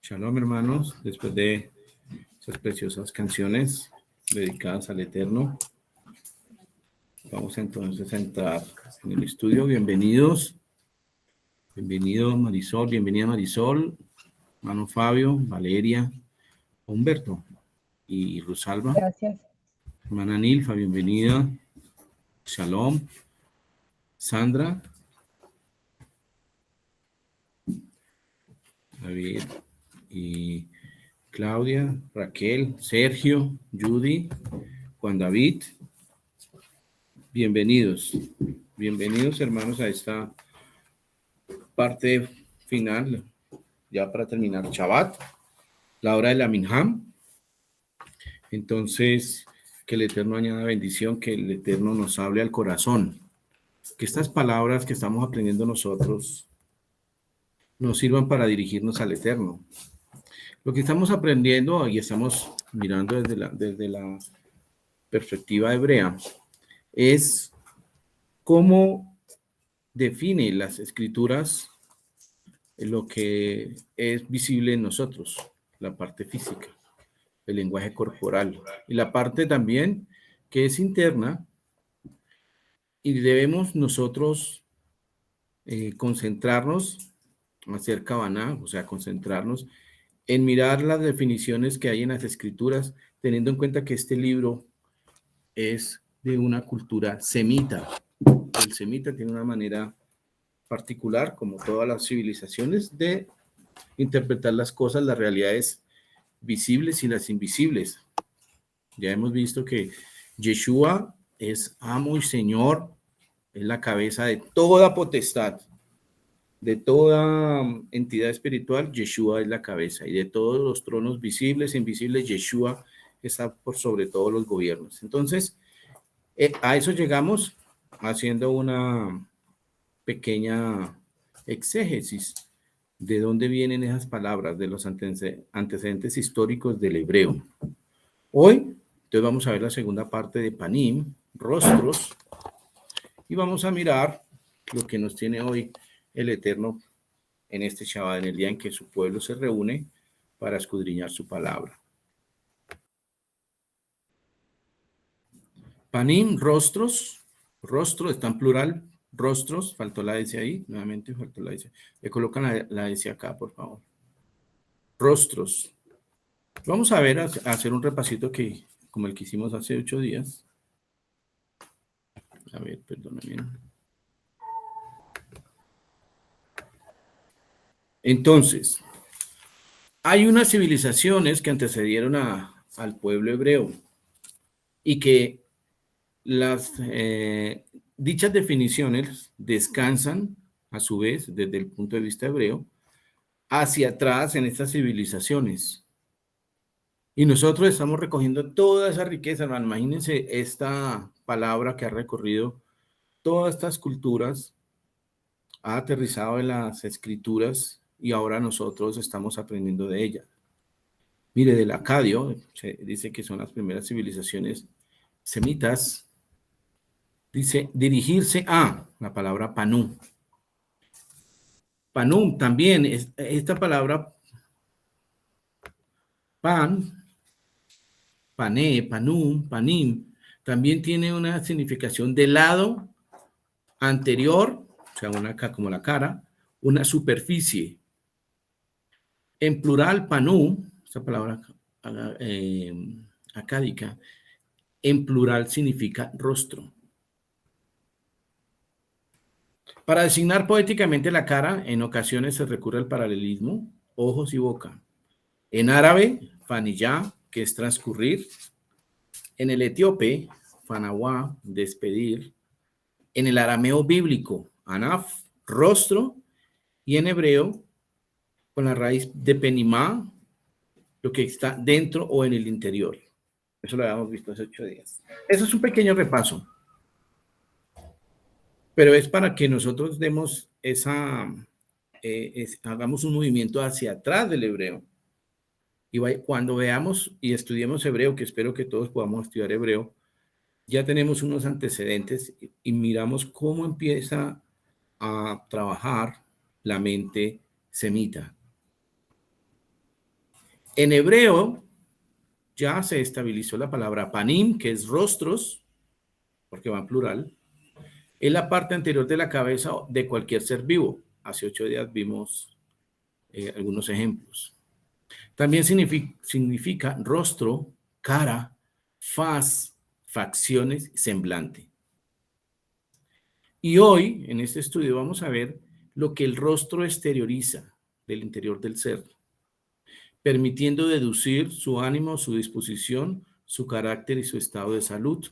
Shalom, hermanos, después de esas preciosas canciones dedicadas al Eterno, vamos entonces a entrar en el estudio. Bienvenidos, bienvenido Marisol, bienvenida Marisol, hermano Fabio, Valeria, Humberto y Rosalba. Gracias. Hermana Nilfa, bienvenida. Shalom, Sandra, David y Claudia, Raquel, Sergio, Judy, Juan David. Bienvenidos, bienvenidos hermanos a esta parte final, ya para terminar Shabbat, la hora de la Minham. Entonces, que el Eterno añada bendición, que el Eterno nos hable al corazón, que estas palabras que estamos aprendiendo nosotros nos sirvan para dirigirnos al Eterno. Lo que estamos aprendiendo y estamos mirando desde la perspectiva hebrea es cómo define las escrituras lo que es visible en nosotros, la parte física, el lenguaje corporal, y la parte también que es interna, y debemos nosotros concentrarnos, hacer Kavaná, o sea, concentrarnos en mirar las definiciones que hay en las escrituras, teniendo en cuenta que este libro es de una cultura semita. El semita tiene una manera particular, como todas las civilizaciones, de interpretar las cosas, las realidades visibles y las invisibles. Ya hemos visto que Yeshua es amo y señor, es la cabeza de toda potestad, de toda entidad espiritual. Yeshua es la cabeza, y de todos los tronos visibles e invisibles, Yeshua está por sobre todos los gobiernos. Entonces, a eso llegamos haciendo una pequeña exégesis de dónde vienen esas palabras, de los antecedentes históricos del hebreo. Hoy, entonces, vamos a ver la segunda parte de Panim, rostros, y vamos a mirar lo que nos tiene hoy el Eterno en este Shabbat, en el día en que su pueblo se reúne para escudriñar su palabra. Panim, rostros, rostro está en plural, rostros, faltó la S ahí, nuevamente faltó la S. Le colocan la S acá, por favor. Rostros. Vamos a ver, a hacer un repasito como el que hicimos hace 8 días. A ver, perdóname. Entonces, hay unas civilizaciones que antecedieron al pueblo hebreo y que las dichas definiciones descansan, a su vez, desde el punto de vista hebreo, hacia atrás en estas civilizaciones. Y nosotros estamos recogiendo toda esa riqueza, hermano. Imagínense esta palabra que ha recorrido todas estas culturas, ha aterrizado en las escrituras y ahora nosotros estamos aprendiendo de ella. Mire, del acadio, se dice que son las primeras civilizaciones semitas. Dice dirigirse a la palabra panú. Panum también, esta palabra pan, pané, panum, panim, también tiene una significación de lado anterior, o sea, como la cara, una superficie. En plural, panú, esta palabra acádica, en plural significa rostro. Para designar poéticamente la cara, en ocasiones se recurre al paralelismo, ojos y boca. En árabe, faniyá, que es transcurrir. En el etíope, fanawá, despedir. En el arameo bíblico, anaf, rostro. Y en hebreo, con la raíz de penimá, lo que está dentro o en el interior. Eso lo habíamos visto hace 8 días. Eso es un pequeño repaso. Pero es para que nosotros demos hagamos un movimiento hacia atrás del hebreo. Y cuando veamos y estudiemos hebreo, que espero que todos podamos estudiar hebreo, ya tenemos unos antecedentes y miramos cómo empieza a trabajar la mente semita. En hebreo ya se estabilizó la palabra panim, que es rostros, porque va en plural. Es la parte anterior de la cabeza de cualquier ser vivo. Hace 8 días vimos algunos ejemplos. También significa rostro, cara, faz, facciones, semblante. Y hoy, en este estudio, vamos a ver lo que el rostro exterioriza del interior del ser, permitiendo deducir su ánimo, su disposición, su carácter y su estado de salud.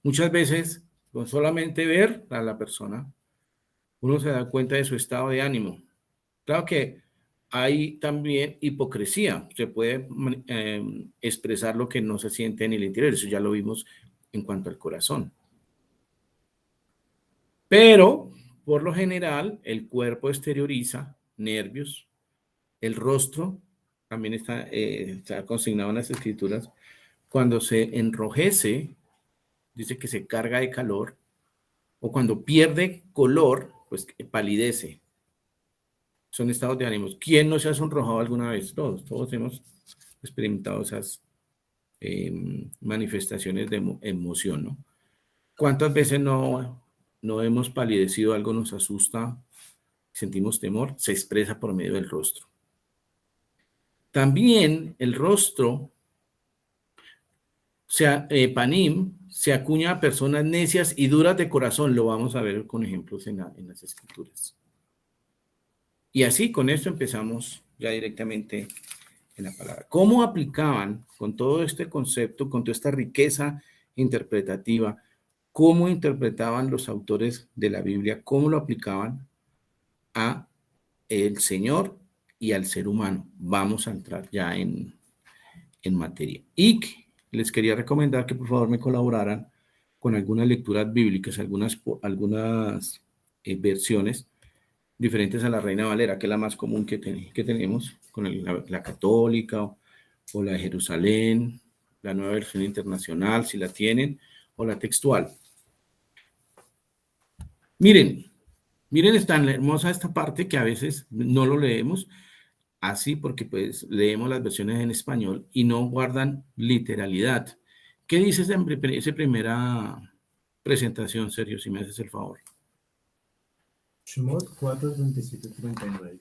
Muchas veces, con solamente ver a la persona, uno se da cuenta de su estado de ánimo. Claro que hay también hipocresía. Se puede expresar lo que no se siente en el interior. Eso ya lo vimos en cuanto al corazón. Pero, por lo general, el cuerpo exterioriza nervios. El rostro también está consignado en las escrituras. Cuando se enrojece, dice que se carga de calor. O cuando pierde color, pues palidece. Son estados de ánimos. ¿Quién no se ha sonrojado alguna vez? Todos hemos experimentado esas manifestaciones de emoción, ¿no? ¿Cuántas veces no hemos palidecido, algo nos asusta, sentimos temor? Se expresa por medio del rostro. También el rostro, panim, se acuña a personas necias y duras de corazón. Lo vamos a ver con ejemplos en las escrituras. Y así, con esto empezamos ya directamente en la palabra. ¿Cómo aplicaban con todo este concepto, con toda esta riqueza interpretativa, cómo interpretaban los autores de la Biblia, cómo lo aplicaban a el Señor y al ser humano? Vamos a entrar ya en materia. Y les quería recomendar que por favor me colaboraran con algunas lecturas bíblicas, algunas versiones diferentes a la Reina Valera, que es la más común que tenemos, con la católica o la de Jerusalén, la nueva versión internacional, si la tienen, o la textual. Miren, es tan hermosa esta parte que a veces no lo leemos así porque pues leemos las versiones en español y no guardan literalidad. ¿Qué dices en esa primera presentación, Sergio, si me haces el favor? Shemot 4:27-39.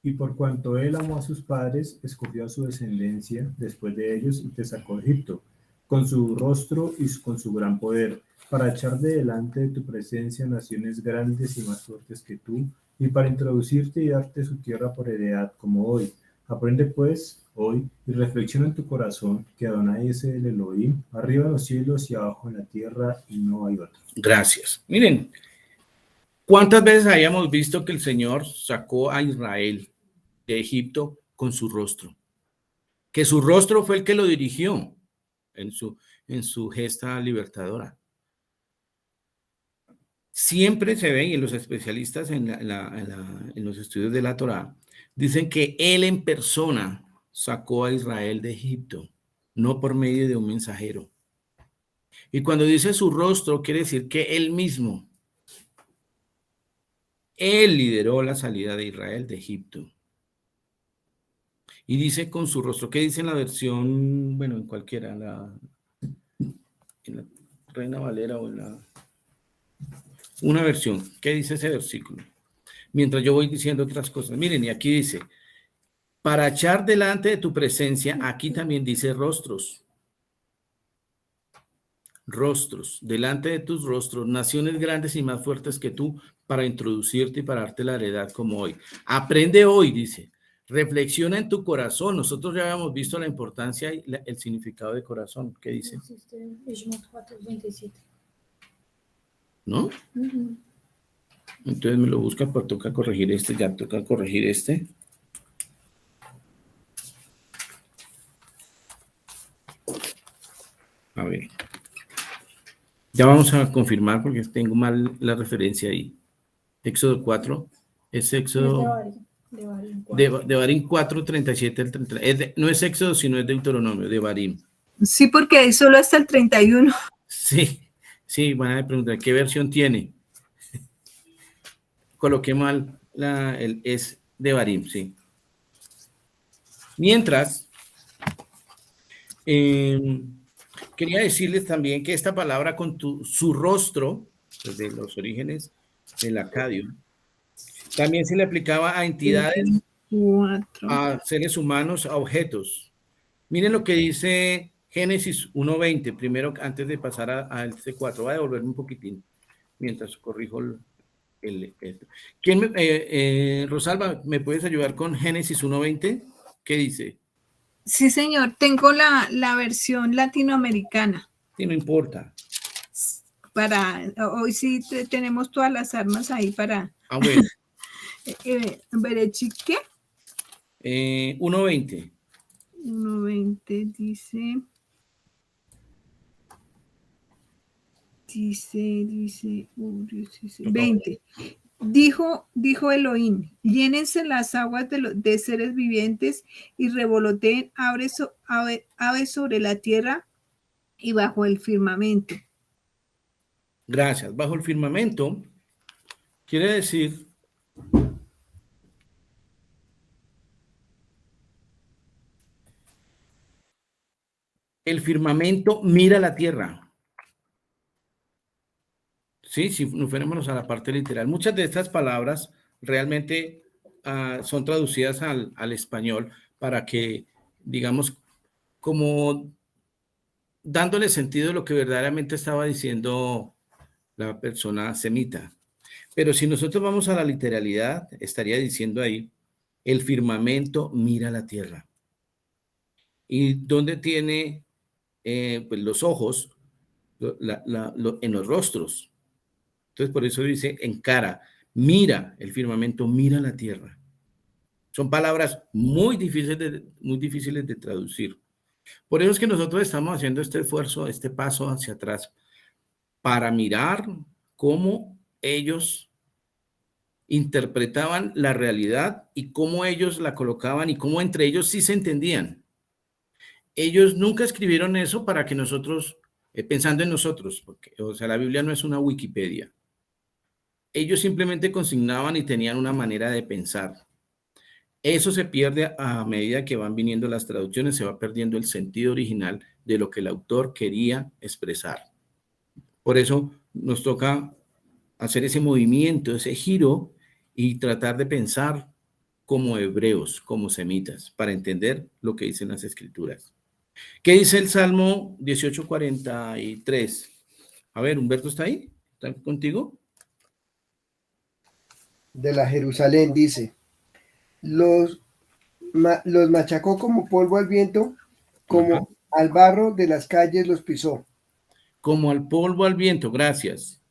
Y por cuanto él amó a sus padres, escogió a su descendencia después de ellos y te sacó de Egipto, con su rostro y con su gran poder, para echar de delante de tu presencia naciones grandes y más fuertes que tú, y para introducirte y darte su tierra por heredad, como hoy. Aprende pues hoy y reflexiona en tu corazón que Adonai es el Elohim, arriba en los cielos y abajo en la tierra, y no hay otro. Gracias. Miren, ¿cuántas veces hayamos visto que el Señor sacó a Israel de Egipto con su rostro? Que su rostro fue el que lo dirigió en su gesta libertadora. Siempre se ve, y los especialistas en los estudios de la Torá dicen que él en persona sacó a Israel de Egipto, no por medio de un mensajero. Y cuando dice su rostro, quiere decir que él mismo, él lideró la salida de Israel de Egipto. Y dice con su rostro. ¿Qué dice en la versión, bueno, en cualquiera, en la Reina Valera o en una versión? ¿Qué dice ese versículo? Mientras yo voy diciendo otras cosas. Miren, y aquí dice, para echar delante de tu presencia, aquí también dice rostros. Rostros, delante de tus rostros, naciones grandes y más fuertes que tú, para introducirte y para darte la heredad como hoy. Aprende hoy, dice. Reflexiona en tu corazón. Nosotros ya habíamos visto la importancia y el significado de corazón. ¿Qué dice? ¿No? Entonces me lo busca, pero toca corregir este. Ya toca corregir este. A ver. Ya vamos a confirmar porque tengo mal la referencia ahí. Éxodo 4. Es Éxodo. De Barín 4, 37 al 30. No es Éxodo, sino es Deuteronomio, de Barín. Sí, porque hay solo hasta el 31. Sí, van a preguntar, ¿qué versión tiene? Coloqué mal, es de Barín, sí. Mientras, quería decirles también que esta palabra con su rostro, desde los orígenes del acadio, también se le aplicaba a entidades, 4. a seres humanos, a objetos. Miren lo que dice Génesis 1:20, primero antes de pasar a este 4. Voy a devolverme un poquitín mientras corrijo esto. ¿Quién Rosalba, ¿me puedes ayudar con Génesis 1:20? ¿Qué dice? Sí, señor, tengo la versión latinoamericana. Sí, no importa. Hoy sí tenemos todas las armas ahí para... Bueno. ¿Berechique? 1:20. 1:20 dice... Dice, 20. Dijo Elohim, llénense las aguas de seres vivientes y revoloteen aves sobre la tierra y bajo el firmamento. Gracias. Bajo el firmamento quiere decir el firmamento mira la tierra. Sí, si nos fuéramos a la parte literal. Muchas de estas palabras realmente son traducidas al español para que, digamos, como dándole sentido a lo que verdaderamente estaba diciendo la persona semita. Pero si nosotros vamos a la literalidad, estaría diciendo ahí, el firmamento mira la tierra. ¿Y dónde tiene pues los ojos? En los rostros. Entonces, por eso dice en cara, mira el firmamento, mira la tierra. Son palabras muy difíciles de traducir. Por eso es que nosotros estamos haciendo este esfuerzo, este paso hacia atrás, para mirar cómo ellos interpretaban la realidad y cómo ellos la colocaban y cómo entre ellos sí se entendían. Ellos nunca escribieron eso para que nosotros, pensando en nosotros, porque, o sea, la Biblia no es una Wikipedia. Ellos simplemente consignaban y tenían una manera de pensar. Eso se pierde a medida que van viniendo las traducciones, se va perdiendo el sentido original de lo que el autor quería expresar. Por eso nos toca hacer ese movimiento, ese giro y tratar de pensar como hebreos, como semitas, para entender lo que dicen las escrituras. ¿Qué dice el Salmo 18:43? A ver, Humberto, ¿está ahí? ¿Está contigo? De la Jerusalén dice, los machacó como polvo al viento, como al barro de las calles los pisó. Como al polvo al viento, gracias.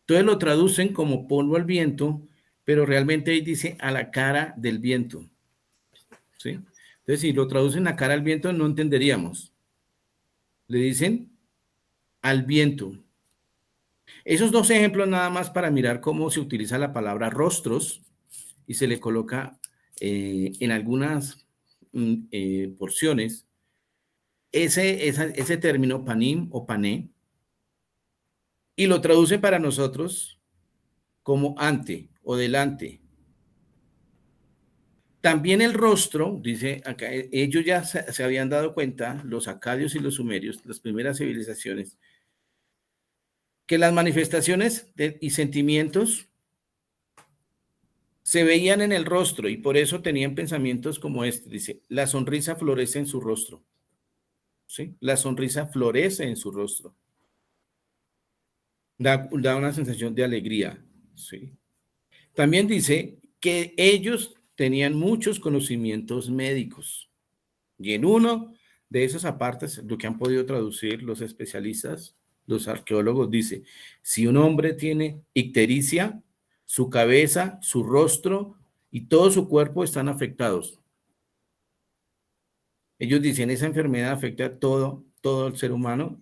Entonces lo traducen como polvo al viento, pero realmente ahí dice a la cara del viento. ¿Sí? Entonces, si lo traducen a cara al viento, no entenderíamos. Le dicen al viento. Esos dos ejemplos nada más para mirar cómo se utiliza la palabra rostros y se le coloca en algunas porciones ese término panim o pané y lo traduce para nosotros como ante o delante. También el rostro, dice acá, ellos ya se habían dado cuenta, los acadios y los sumerios, las primeras civilizaciones, que las manifestaciones y sentimientos se veían en el rostro y por eso tenían pensamientos como este. Dice, la sonrisa florece en su rostro. ¿Sí? La sonrisa florece en su rostro. Da una sensación de alegría. ¿Sí? También dice que ellos tenían muchos conocimientos médicos. Y en uno de esos apartes, lo que han podido traducir los especialistas, los arqueólogos, dice, si un hombre tiene ictericia, su cabeza, su rostro y todo su cuerpo están afectados. Ellos dicen, esa enfermedad afecta a todo el ser humano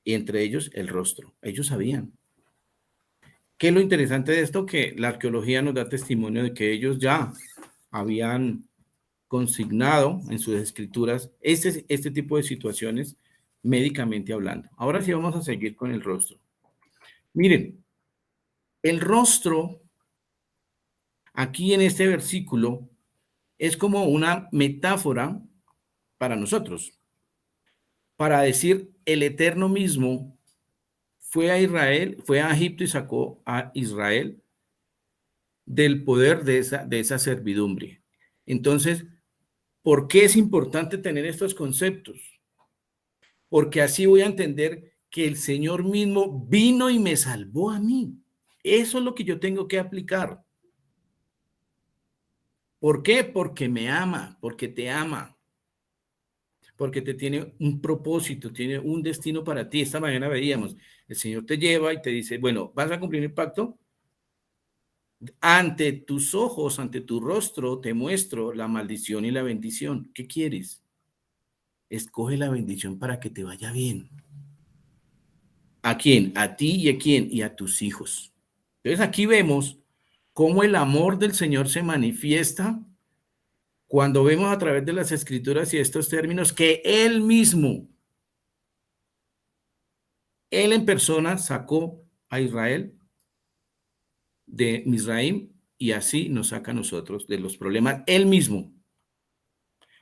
y entre ellos el rostro. Ellos sabían. ¿Qué es lo interesante de esto? Que la arqueología nos da testimonio de que ellos ya habían consignado en sus escrituras este tipo de situaciones médicamente hablando. Ahora sí vamos a seguir con el rostro. Miren, el rostro, aquí en este versículo, es como una metáfora para nosotros, para decir el Eterno mismo fue a Israel, fue a Egipto y sacó a Israel del poder de esa servidumbre. Entonces, ¿por qué es importante tener estos conceptos? Porque así voy a entender que el Señor mismo vino y me salvó a mí. Eso es lo que yo tengo que aplicar. ¿Por qué? Porque me ama, porque te ama, porque te tiene un propósito, tiene un destino para ti. Esta mañana veíamos, el Señor te lleva y te dice, bueno, ¿vas a cumplir el pacto? Ante tus ojos, ante tu rostro, te muestro la maldición y la bendición. ¿Qué quieres? Escoge la bendición para que te vaya bien. ¿A quién? A ti y a quién? Y a tus hijos. Entonces aquí vemos cómo el amor del Señor se manifiesta cuando vemos a través de las escrituras y estos términos que Él mismo, Él en persona sacó a Israel de Misraim y así nos saca a nosotros de los problemas Él mismo.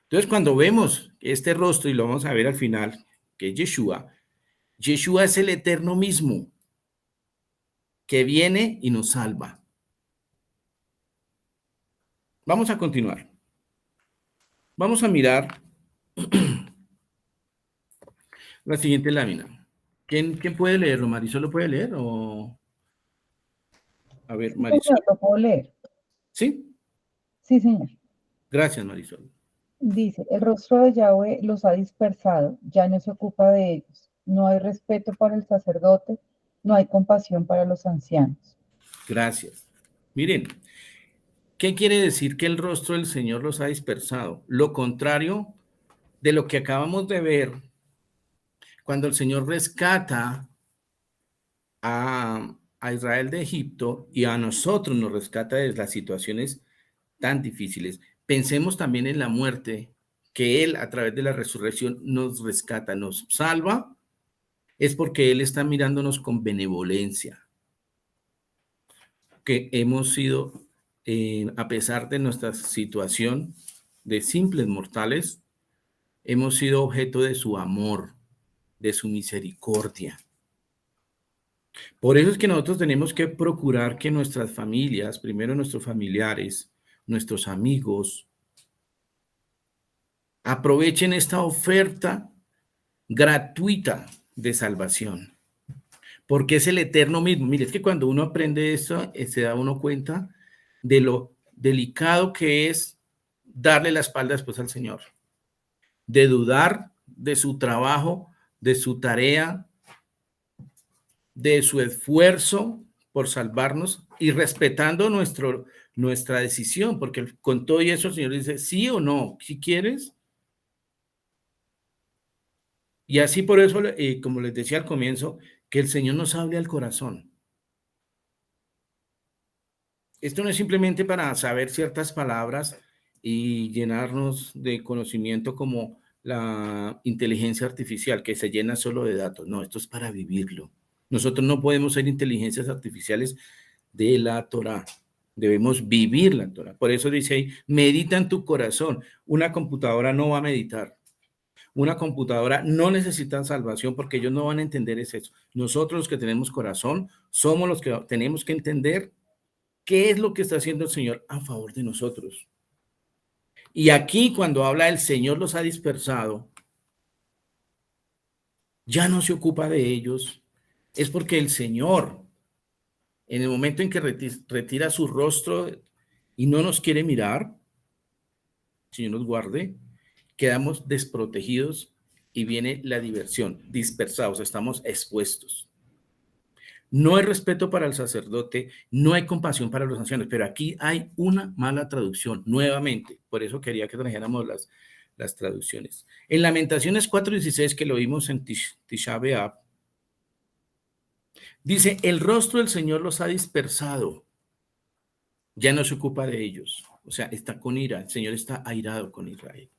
Entonces cuando vemos este rostro, y lo vamos a ver al final, que es Yeshua, Yeshua es el Eterno mismo que viene y nos salva. Vamos a continuar. Vamos a mirar la siguiente lámina. ¿Quién puede leerlo? ¿Marisol lo puede leer? O... A ver, Sí, Marisol. señor, lo puedo leer. ¿Sí? Sí, señor. Gracias, Marisol. Dice, el rostro de Yahweh los ha dispersado, ya no se ocupa de ellos. No hay respeto para el sacerdote, no hay compasión para los ancianos. Gracias. Miren, ¿qué quiere decir que el rostro del Señor los ha dispersado? Lo contrario de lo que acabamos de ver cuando el Señor rescata a Israel de Egipto y a nosotros nos rescata de las situaciones tan difíciles. Pensemos también en la muerte, que Él a través de la resurrección nos rescata, nos salva, es porque Él está mirándonos con benevolencia, que hemos sido, a pesar de nuestra situación de simples mortales, hemos sido objeto de su amor, de su misericordia. Por eso es que nosotros tenemos que procurar que nuestras familias, primero nuestros familiares, nuestros amigos, aprovechen esta oferta gratuita de salvación, porque es el Eterno mismo. Mire, es que cuando uno aprende eso, se da uno cuenta de lo delicado que es darle la espalda después al Señor, de dudar de su trabajo, de su tarea, de su esfuerzo por salvarnos y respetando nuestra decisión, porque con todo eso el Señor dice, sí o no, si quieres. Y así por eso, como les decía al comienzo, que el Señor nos hable al corazón. Esto no es simplemente para saber ciertas palabras y llenarnos de conocimiento como la inteligencia artificial, que se llena solo de datos. No, esto es para vivirlo. Nosotros no podemos ser inteligencias artificiales de la Torá. Debemos vivir la Torá. Por eso dice ahí, medita en tu corazón. Una computadora no va a meditar. Una computadora no necesita salvación porque ellos no van a entender eso. Nosotros los que tenemos corazón somos los que tenemos que entender qué es lo que está haciendo el Señor a favor de nosotros. Y aquí cuando habla el Señor los ha dispersado, ya no se ocupa de ellos. Es porque el Señor, en el momento en que retira su rostro y no nos quiere mirar, Señor nos guarde, quedamos desprotegidos y viene la diversión, dispersados, estamos expuestos. No hay respeto para el sacerdote, no hay compasión para los ancianos, pero aquí hay una mala traducción, nuevamente. Por eso quería que trajéramos las traducciones. En Lamentaciones 4:16, que lo vimos en Tisha B'Av, dice, el rostro del Señor los ha dispersado, ya no se ocupa de ellos. O sea, está con ira, el Señor está airado con Israel.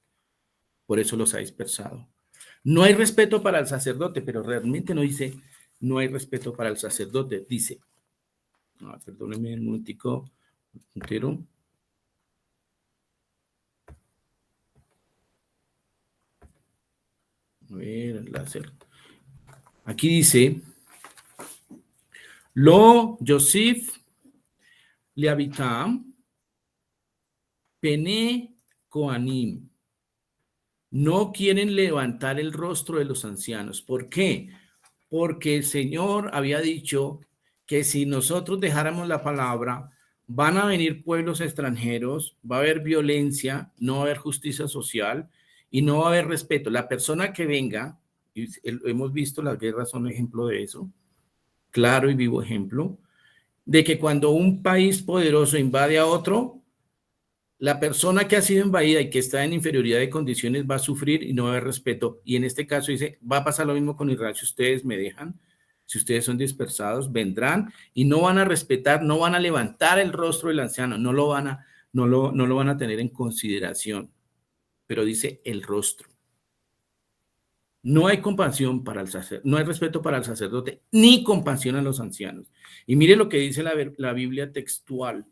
Por eso los ha dispersado. No hay respeto para el sacerdote, pero realmente no dice, no hay respeto para el sacerdote. Dice, perdónenme un momentico, entero. el láser. Aquí dice, Lo Yosif le habitam pene koanim. No quieren levantar el rostro de los ancianos. ¿Por qué? Porque el Señor había dicho que si nosotros dejáramos la palabra, van a venir pueblos extranjeros, va a haber violencia, no va a haber justicia social y no va a haber respeto. La persona que venga, y hemos visto las guerras son ejemplo de eso, claro y vivo ejemplo, de que cuando un país poderoso invade a otro, la persona que ha sido invadida y que está en inferioridad de condiciones va a sufrir y no va a haber respeto. Y en este caso dice, va a pasar lo mismo con Israel si ustedes me dejan. Si ustedes son dispersados, vendrán y no van a respetar, no van a levantar el rostro del anciano, no lo van a tener en consideración. Pero dice el rostro. No hay compasión para el sacerdote, no hay respeto para el sacerdote, ni compasión a los ancianos. Y mire lo que dice la Biblia textual,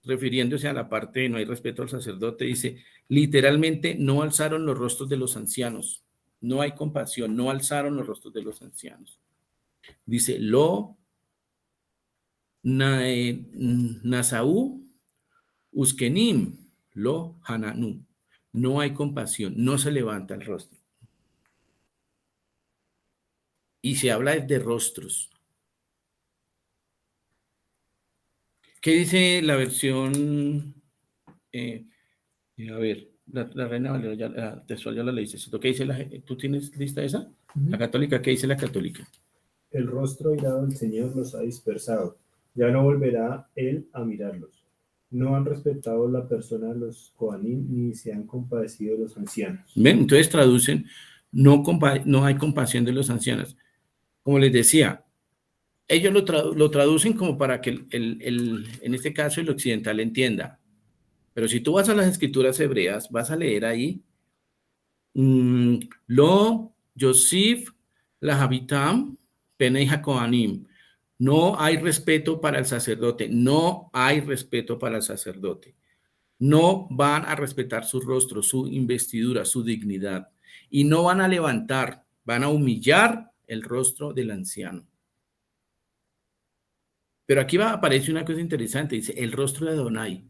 refiriéndose a la parte de no hay respeto al sacerdote, dice, literalmente no alzaron los rostros de los ancianos. No hay compasión, no alzaron los rostros de los ancianos. Dice, lo nasaú uskenim, lo hananú. No hay compasión, no se levanta el rostro. Y se habla de rostros. ¿Qué dice la versión? A ver, la Reina Valera, la textual ya la leíste. ¿Qué dice ¿tú tienes lista esa? La católica, ¿qué dice la católica? El rostro airado del Señor los ha dispersado. Ya no volverá él a mirarlos. No han respetado la persona de los Kohanim ni se han compadecido de los ancianos. ¿Ven? Entonces traducen, no hay compasión de los ancianos. Como les decía, ellos lo traducen como para que en este caso el occidental entienda. Pero si tú vas a las escrituras hebreas, vas a leer ahí Lo Yosif Lahabitam Penei HaKohanim. No hay respeto para el sacerdote. No hay respeto para el sacerdote. No van a respetar su rostro, su investidura, su dignidad. Y no van a levantar, van a humillar el rostro del anciano. Pero aquí aparece una cosa interesante, dice, el rostro de Adonai.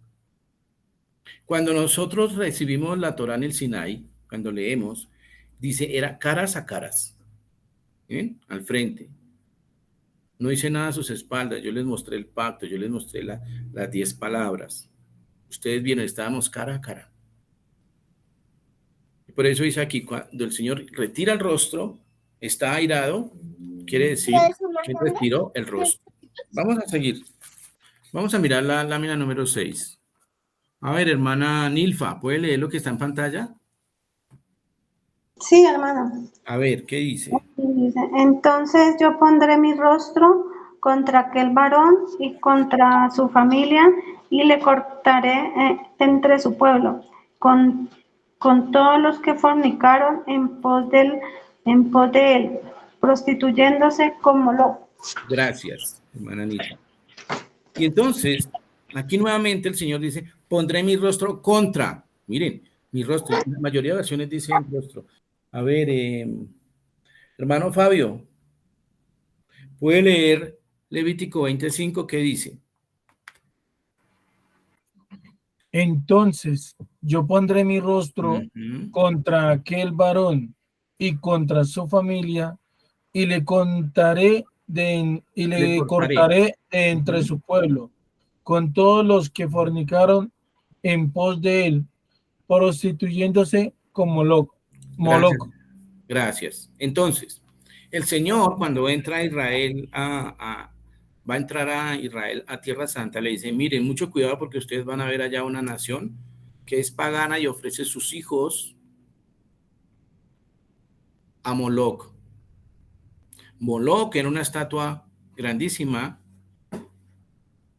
Cuando nosotros recibimos la Torá en el Sinai, cuando leemos, dice, era caras a caras, ¿eh? Al frente. No dice nada a sus espaldas, yo les mostré el pacto, yo les mostré las 10 palabras. Ustedes vieron, estábamos cara a cara. Y por eso dice aquí, cuando el Señor retira el rostro, está airado, quiere decir que retiró el rostro. Vamos a seguir. Vamos a mirar la lámina número 6. A ver, hermana Nilfa, ¿puede leer lo que está en pantalla? Sí, hermano. A ver, ¿qué dice? Dice, entonces yo pondré mi rostro contra aquel varón y contra su familia y le cortaré entre su pueblo, con todos los que fornicaron en pos de él, prostituyéndose como locos. Gracias, hermana Nilfa. Y entonces, aquí nuevamente el Señor dice, pondré mi rostro contra, miren, mi rostro, la mayoría de versiones dice el rostro. A ver, hermano Fabio, ¿puede leer Levítico 25? ¿Qué dice? Entonces yo pondré mi rostro contra aquel varón y contra su familia y le cortaré de entre su pueblo, con todos los que fornicaron en pos de él, prostituyéndose como loco. Gracias. Entonces, el Señor cuando entra a Israel, va a entrar a Israel a Tierra Santa, le dice, miren, mucho cuidado porque ustedes van a ver allá una nación que es pagana y ofrece sus hijos a Moloch. Moloch era una estatua grandísima,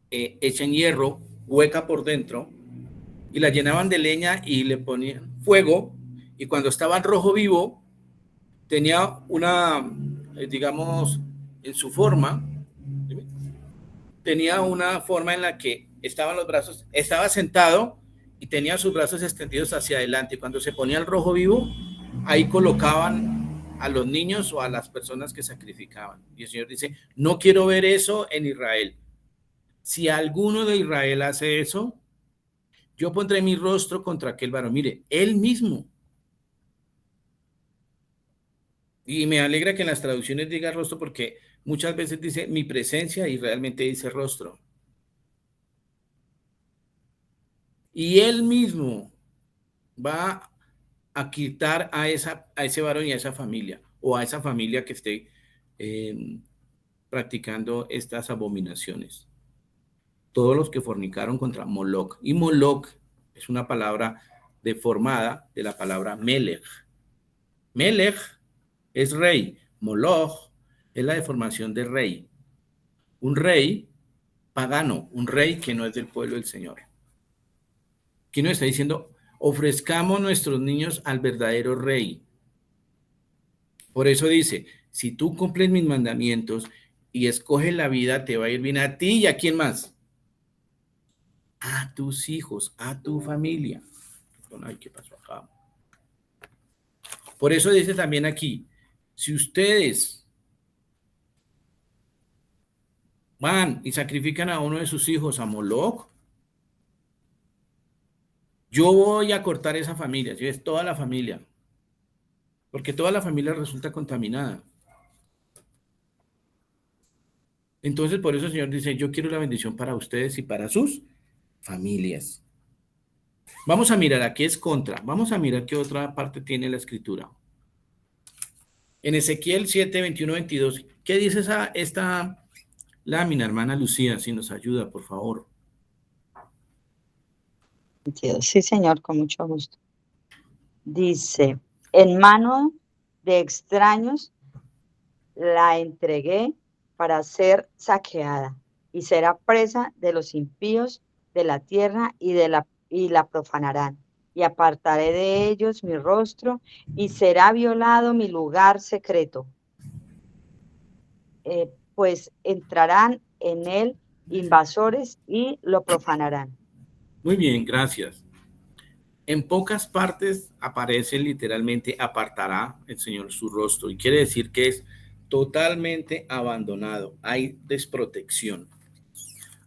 hecha en hierro, hueca por dentro, y la llenaban de leña y le ponían fuego, y cuando estaba en rojo vivo, tenía una, digamos, en su forma, tenía una forma en la que estaban los brazos, estaba sentado y tenía sus brazos extendidos hacia adelante, y cuando se ponía el rojo vivo, ahí colocaban a los niños o a las personas que sacrificaban. Y el Señor dice, no quiero ver eso en Israel. Si alguno de Israel hace eso, yo pondré mi rostro contra aquel varón. Mire, él mismo. Y me alegra que en las traducciones diga rostro, porque muchas veces dice mi presencia y realmente dice rostro. Y él mismo va a quitar a ese varón y a esa familia, o a esa familia que esté practicando estas abominaciones. Todos los que fornicaron contra Moloch. Y Moloch es una palabra deformada de la palabra Melech. Melech es rey. Moloch es la deformación de rey. Un rey pagano, un rey que no es del pueblo del Señor. Aquí nos está diciendo, ofrezcamos nuestros niños al verdadero rey. Por eso dice, si tú cumples mis mandamientos y escoges la vida, te va a ir bien a ti y a quién más. A tus hijos, a tu familia. Ay, ¿qué pasó acá? Por eso dice también aquí, si ustedes van y sacrifican a uno de sus hijos a Moloch, yo voy a cortar esa familia, ¿sí? Es toda la familia, porque toda la familia resulta contaminada. Entonces, por eso el Señor dice, yo quiero la bendición para ustedes y para sus familias. Vamos a mirar, aquí es contra. Vamos a mirar qué otra parte tiene la escritura. En Ezequiel 7, 21, 22. ¿Qué dice esta lámina, hermana Lucía? Si nos ayuda, por favor. Sí, señor, con mucho gusto. Dice, en mano de extraños la entregué para ser saqueada y será presa de los impíos de la tierra y la profanarán. Y apartaré de ellos mi rostro y será violado mi lugar secreto. Pues entrarán en él invasores y lo profanarán. Muy bien, gracias. En pocas partes aparece literalmente apartará el Señor su rostro y quiere decir que es totalmente abandonado. Hay desprotección,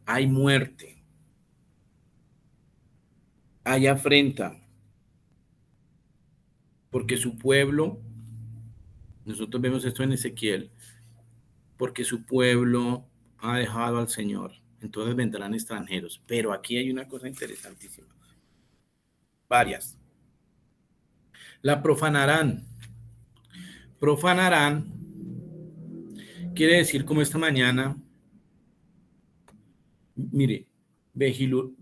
hay muerte, hay afrenta, porque su pueblo, nosotros vemos esto en Ezequiel, porque su pueblo ha dejado al Señor, entonces vendrán extranjeros. Pero aquí hay una cosa interesantísima. Varias. La profanarán. Profanarán quiere decir como esta mañana, mire, Vejilú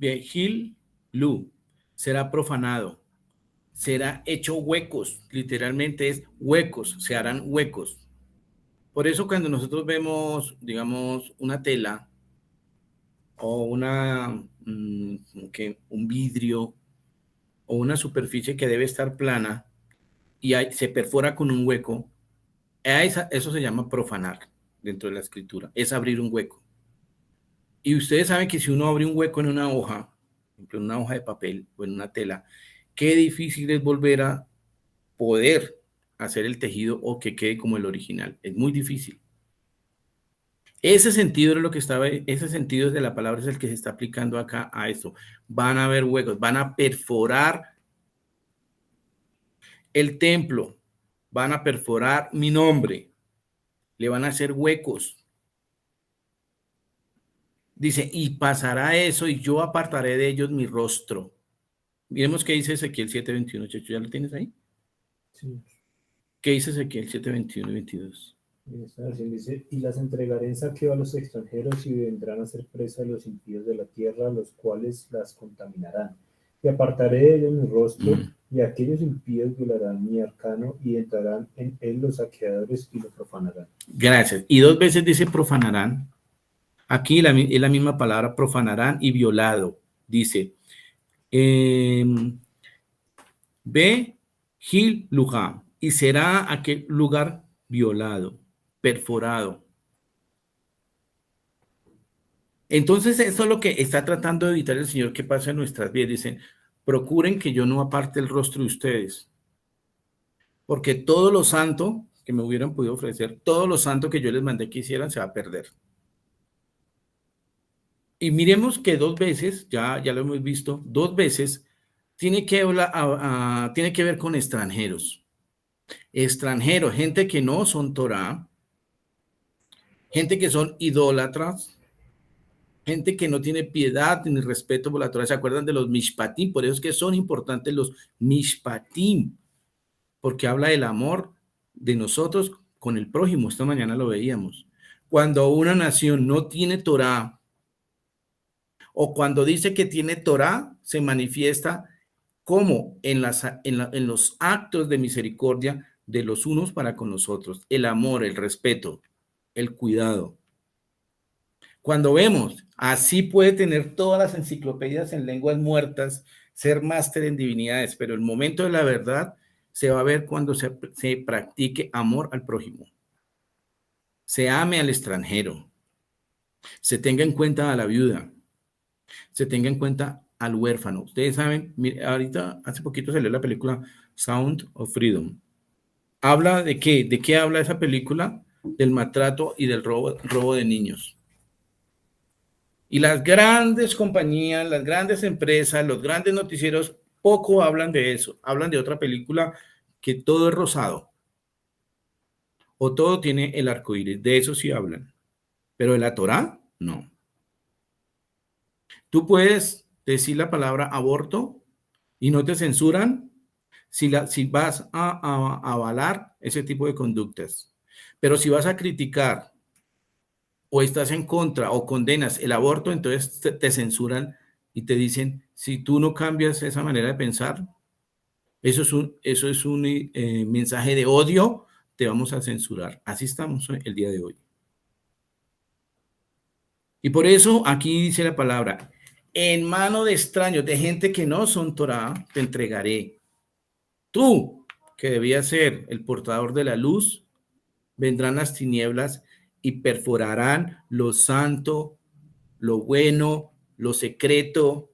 será profanado, será hecho huecos, literalmente es huecos, se harán huecos. Por eso cuando nosotros vemos, digamos, una tela o un vidrio o una superficie que debe estar plana y se perfora con un hueco, eso se llama profanar dentro de la escritura, es abrir un hueco. Y ustedes saben que si uno abre un hueco en una hoja, por ejemplo, en una hoja de papel o en una tela, qué difícil es volver a poder hacer el tejido o que quede como el original. Es muy difícil. Ese sentido de la palabra es el que se está aplicando acá a esto. Van a haber huecos, van a perforar el templo, van a perforar mi nombre, le van a hacer huecos. Dice, y pasará eso y yo apartaré de ellos mi rostro. Miremos qué dice Ezequiel 7:21, Checho, ¿ya lo tienes ahí? Sí. ¿Qué dice Ezequiel 7:21 y 22? Dice, y las entregaré en saqueo a los extranjeros y vendrán a ser presa de los impíos de la tierra, los cuales las contaminarán. Y apartaré de ellos mi rostro, y aquellos impíos violarán mi arcano y entrarán en él los saqueadores y lo profanarán. Gracias. Y 2 veces dice profanarán. Aquí es la misma palabra profanarán y violado. Dice, Gil Lujá, y será aquel lugar violado, perforado. Entonces, eso es lo que está tratando de evitar el Señor que pasa en nuestras vidas. Dicen, procuren que yo no aparte el rostro de ustedes. porque todo lo santo que me hubieran podido ofrecer, todo lo santo que yo les mandé que hicieran, se va a perder. Y miremos que 2 veces, ya lo hemos visto, 2 veces, tiene que ver con extranjeros. Extranjeros, gente que no son Torah, gente que son idólatras, gente que no tiene piedad ni respeto por la Torah. ¿Se acuerdan de los mishpatim? Por eso es que son importantes los mishpatim, porque habla del amor de nosotros con el prójimo. Esta mañana lo veíamos. Cuando una nación no tiene Torah, o cuando dice que tiene Torah, se manifiesta como en los actos de misericordia de los unos para con los otros, el amor, el respeto, el cuidado. Cuando vemos, así puede tener todas las enciclopedias en lenguas muertas, ser máster en divinidades, pero el momento de la verdad se va a ver cuando se practique amor al prójimo, se ame al extranjero, se tenga en cuenta a la viuda, se tenga en cuenta al huérfano. Ustedes saben, ahorita hace poquito salió la película Sound of Freedom. ¿Habla de qué? ¿De qué habla esa película? Del maltrato y del robo de niños. Y las grandes compañías, las grandes empresas, los grandes noticieros poco hablan de eso. Hablan de otra película que todo es rosado. O todo tiene el arco iris. De eso sí hablan. Pero de la Torá, no. Tú puedes decir la palabra aborto y no te censuran si vas a avalar ese tipo de conductas. Pero si vas a criticar o estás en contra o condenas el aborto, entonces te censuran y te dicen, si tú no cambias esa manera de pensar, eso es un mensaje de odio, te vamos a censurar. Así estamos el día de hoy. Y por eso aquí dice la palabra, en mano de extraños, de gente que no son Torah, te entregaré. Tú, que debías ser el portador de la luz, vendrán las tinieblas y perforarán lo santo, lo bueno, lo secreto,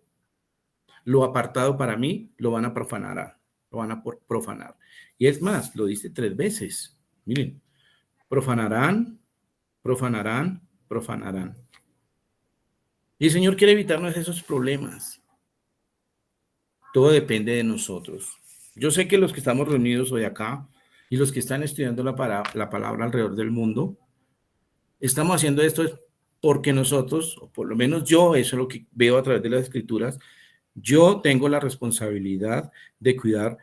lo apartado para mí, lo van a profanar. Lo van a profanar. Y es más, lo dice 3 veces. Miren, profanarán, profanarán, profanarán. Y el Señor quiere evitarnos esos problemas. Todo depende de nosotros. Yo sé que los que estamos reunidos hoy acá y los que están estudiando la palabra alrededor del mundo, estamos haciendo esto porque nosotros, o por lo menos yo, eso es lo que veo a través de las escrituras, yo tengo la responsabilidad de cuidar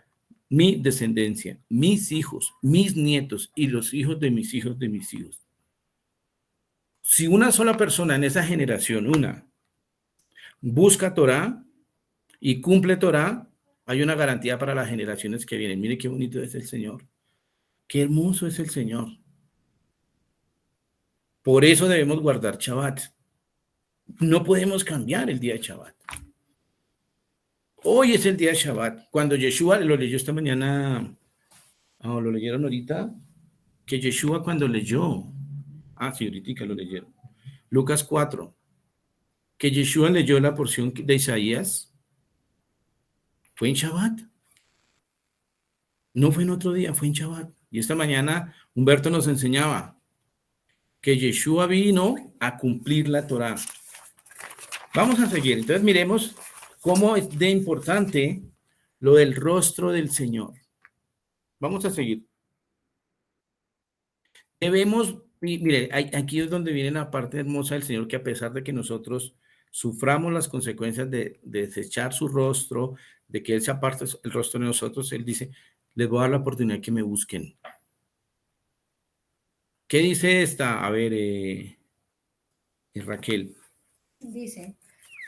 mi descendencia, mis hijos, mis nietos y los hijos de mis hijos de mis hijos. Si una sola persona en esa generación, busca Torah y cumple Torah, hay una garantía para las generaciones que vienen. Mire qué bonito es el Señor. Qué hermoso es el Señor. Por eso debemos guardar Shabbat. No podemos cambiar el día de Shabbat. Hoy es el día de Shabbat. Cuando Yeshua lo leyó esta mañana, lo leyeron ahorita, que Yeshua cuando leyó, sí, ahorita lo leyeron, Lucas 4, que Yeshua leyó la porción de Isaías, fue en Shabbat. No fue en otro día, fue en Shabbat. Y esta mañana Humberto nos enseñaba que Yeshua vino a cumplir la Torá. Vamos a seguir. Entonces miremos cómo es de importante lo del rostro del Señor. Vamos a seguir. Debemos, mire, aquí es donde viene la parte hermosa del Señor, que a pesar de que nosotros suframos las consecuencias de desechar su rostro, de que Él se aparte el rostro de nosotros, Él dice, les voy a dar la oportunidad que me busquen. ¿Qué dice esta? A ver, Raquel. Dice,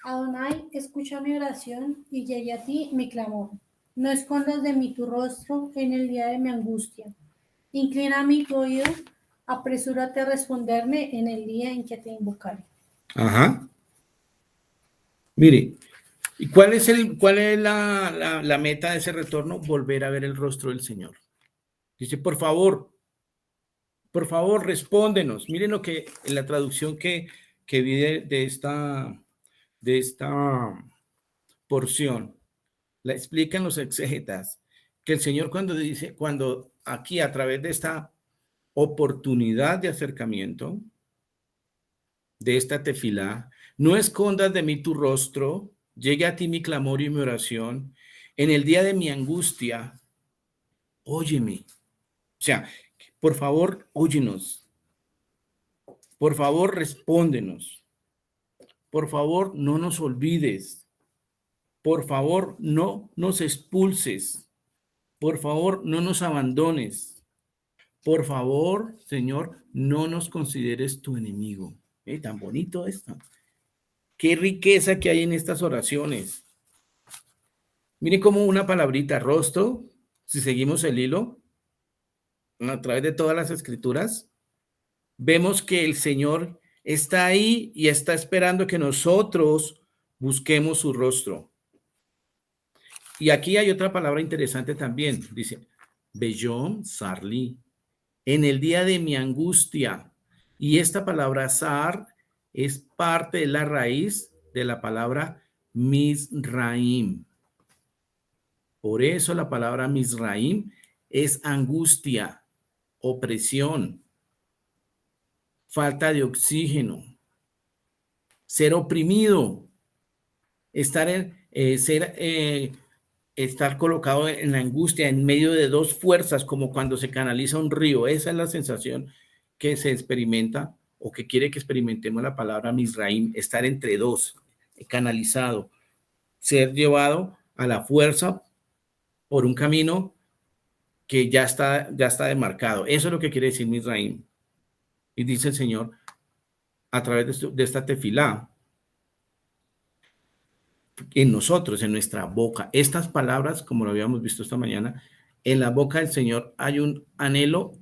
Adonai, escucha mi oración y llegue a ti mi clamor. No escondas de mí tu rostro en el día de mi angustia. Inclina mi oído, apresúrate a responderme en el día en que te invocaré. Ajá. Mire, ¿y cuál es la meta de ese retorno? Volver a ver el rostro del Señor. Dice, por favor, respóndenos. Miren lo que en la traducción que vi de esta porción, la explican los exégetas, que el Señor cuando aquí a través de esta oportunidad de acercamiento, de esta tefilá, no escondas de mí tu rostro, llegue a ti mi clamor y mi oración, en el día de mi angustia, óyeme. O sea, por favor, óyenos. Por favor, respóndenos. Por favor, no nos olvides. Por favor, no nos expulses. Por favor, no nos abandones. Por favor, Señor, no nos consideres tu enemigo. Tan bonito esto. Qué riqueza que hay en estas oraciones. Miren cómo una palabrita, rostro, si seguimos el hilo, a través de todas las escrituras, vemos que el Señor está ahí y está esperando que nosotros busquemos su rostro. Y aquí hay otra palabra interesante también. Dice, Beyom Sarli, en el día de mi angustia. Y esta palabra Sar es parte de la raíz de la palabra Mizraim. Por eso la palabra Mizraim es angustia, opresión, falta de oxígeno, ser oprimido, estar colocado en la angustia en medio de dos fuerzas, como cuando se canaliza un río. Esa es la sensación que se experimenta o que quiere que experimentemos la palabra Mizraim, estar entre dos, canalizado, ser llevado a la fuerza por un camino que ya está demarcado. Eso es lo que quiere decir Mizraim. Y dice el Señor a través de esta tefilá, en nosotros, en nuestra boca. Estas palabras, como lo habíamos visto esta mañana, en la boca del Señor hay un anhelo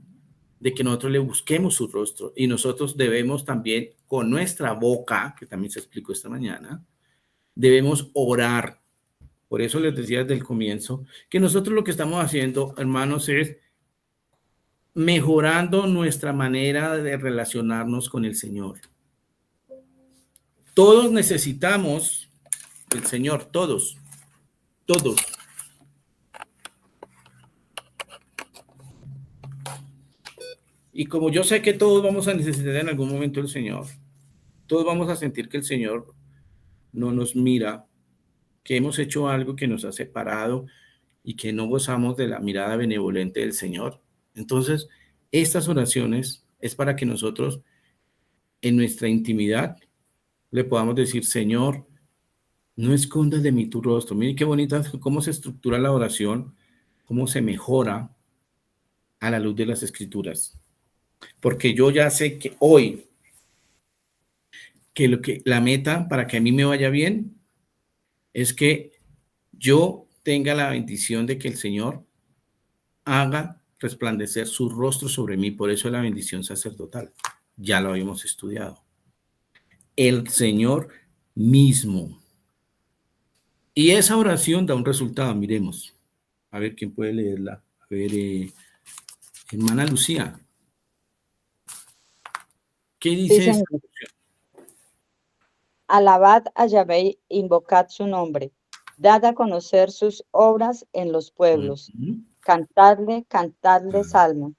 de que nosotros le busquemos su rostro, y nosotros debemos también con nuestra boca, que también se explicó esta mañana, debemos orar. Por eso les decía desde el comienzo que nosotros lo que estamos haciendo, hermanos, es mejorando nuestra manera de relacionarnos con el Señor. Todos necesitamos el Señor, todos. Y como yo sé que todos vamos a necesitar en algún momento el Señor, todos vamos a sentir que el Señor no nos mira, que hemos hecho algo que nos ha separado y que no gozamos de la mirada benevolente del Señor. Entonces, estas oraciones es para que nosotros en nuestra intimidad le podamos decir, Señor, no escondas de mí tu rostro. Miren qué bonita cómo se estructura la oración, cómo se mejora a la luz de las Escrituras. Porque yo ya sé que hoy, que la meta para que a mí me vaya bien es que yo tenga la bendición de que el Señor haga resplandecer su rostro sobre mí. Por eso la bendición sacerdotal. Ya lo habíamos estudiado. El Señor mismo. Y esa oración da un resultado. Miremos. A ver quién puede leerla. A ver, hermana Lucía. ¿Qué dice Sí, esa señor. Alabad a Yahvé, invocad su nombre. Dad a conocer sus obras en los pueblos. Cantadle salmos.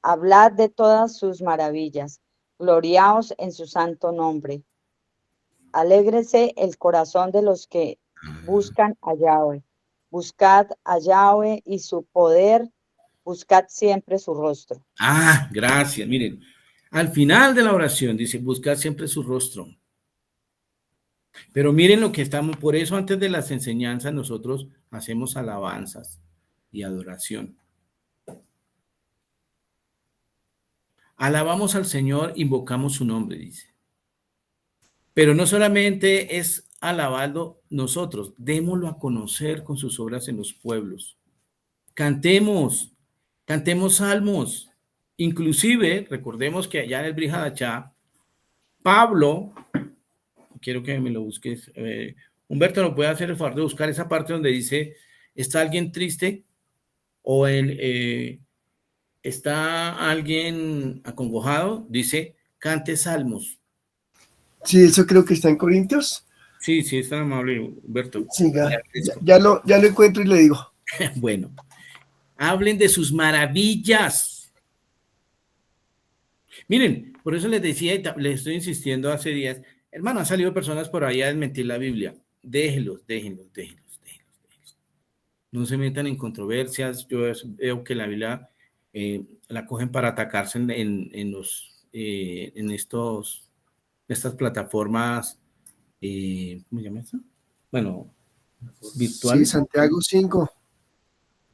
Hablad de todas sus maravillas. Gloriaos en su santo nombre. Alégrese el corazón de los que buscan a Yahvé. Buscad a Yahvé y su poder. Buscad siempre su rostro. Gracias. Miren, al final de la oración dice, buscad siempre su rostro. Pero miren lo que estamos, por eso antes de las enseñanzas nosotros hacemos alabanzas y adoración. Alabamos al Señor, invocamos su nombre, dice. Pero no solamente es alabarlo nosotros, démoslo a conocer con sus obras en los pueblos. Cantemos salmos. Inclusive, recordemos que allá en el Brit Hadashah, Pablo, quiero que me lo busques, Humberto, ¿no puede hacer el favor de buscar esa parte donde dice, ¿está alguien triste? O ¿está alguien acongojado? Dice, cante salmos. Sí, eso creo que está en Corintios. Sí, es tan amable, Humberto. Sí, ya lo encuentro y le digo. Bueno, hablen de sus maravillas. Miren, por eso les decía y les estoy insistiendo hace días, hermano, han salido personas por ahí a desmentir la Biblia. Déjenlos. No se metan en controversias. Yo veo que la Biblia la cogen para atacarse en estas plataformas, ¿cómo se llama eso? Bueno, virtual. Sí, Santiago 5.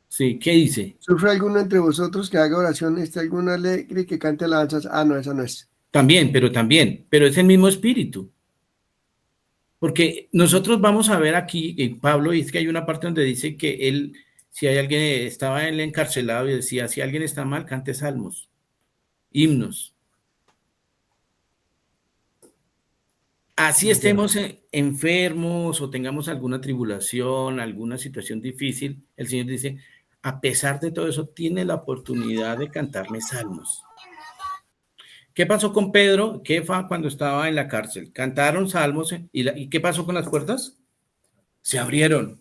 Sí, ¿qué dice? ¿Sufre alguno entre vosotros que haga oración? ¿Está alguno alegre y que cante alabanzas? Ah, no, esa no es. También, pero es el mismo espíritu. Porque nosotros vamos a ver aquí, Pablo, y es que hay una parte donde dice que él, si hay alguien, estaba él encarcelado y decía, si alguien está mal, cante salmos, himnos. Así estemos enfermos o tengamos alguna tribulación, alguna situación difícil, el Señor dice, a pesar de todo eso, tiene la oportunidad de cantarme salmos. ¿Qué pasó con Pedro? ¿Qué fue cuando estaba en la cárcel? Cantaron salmos ¿y qué pasó con las puertas? Se abrieron.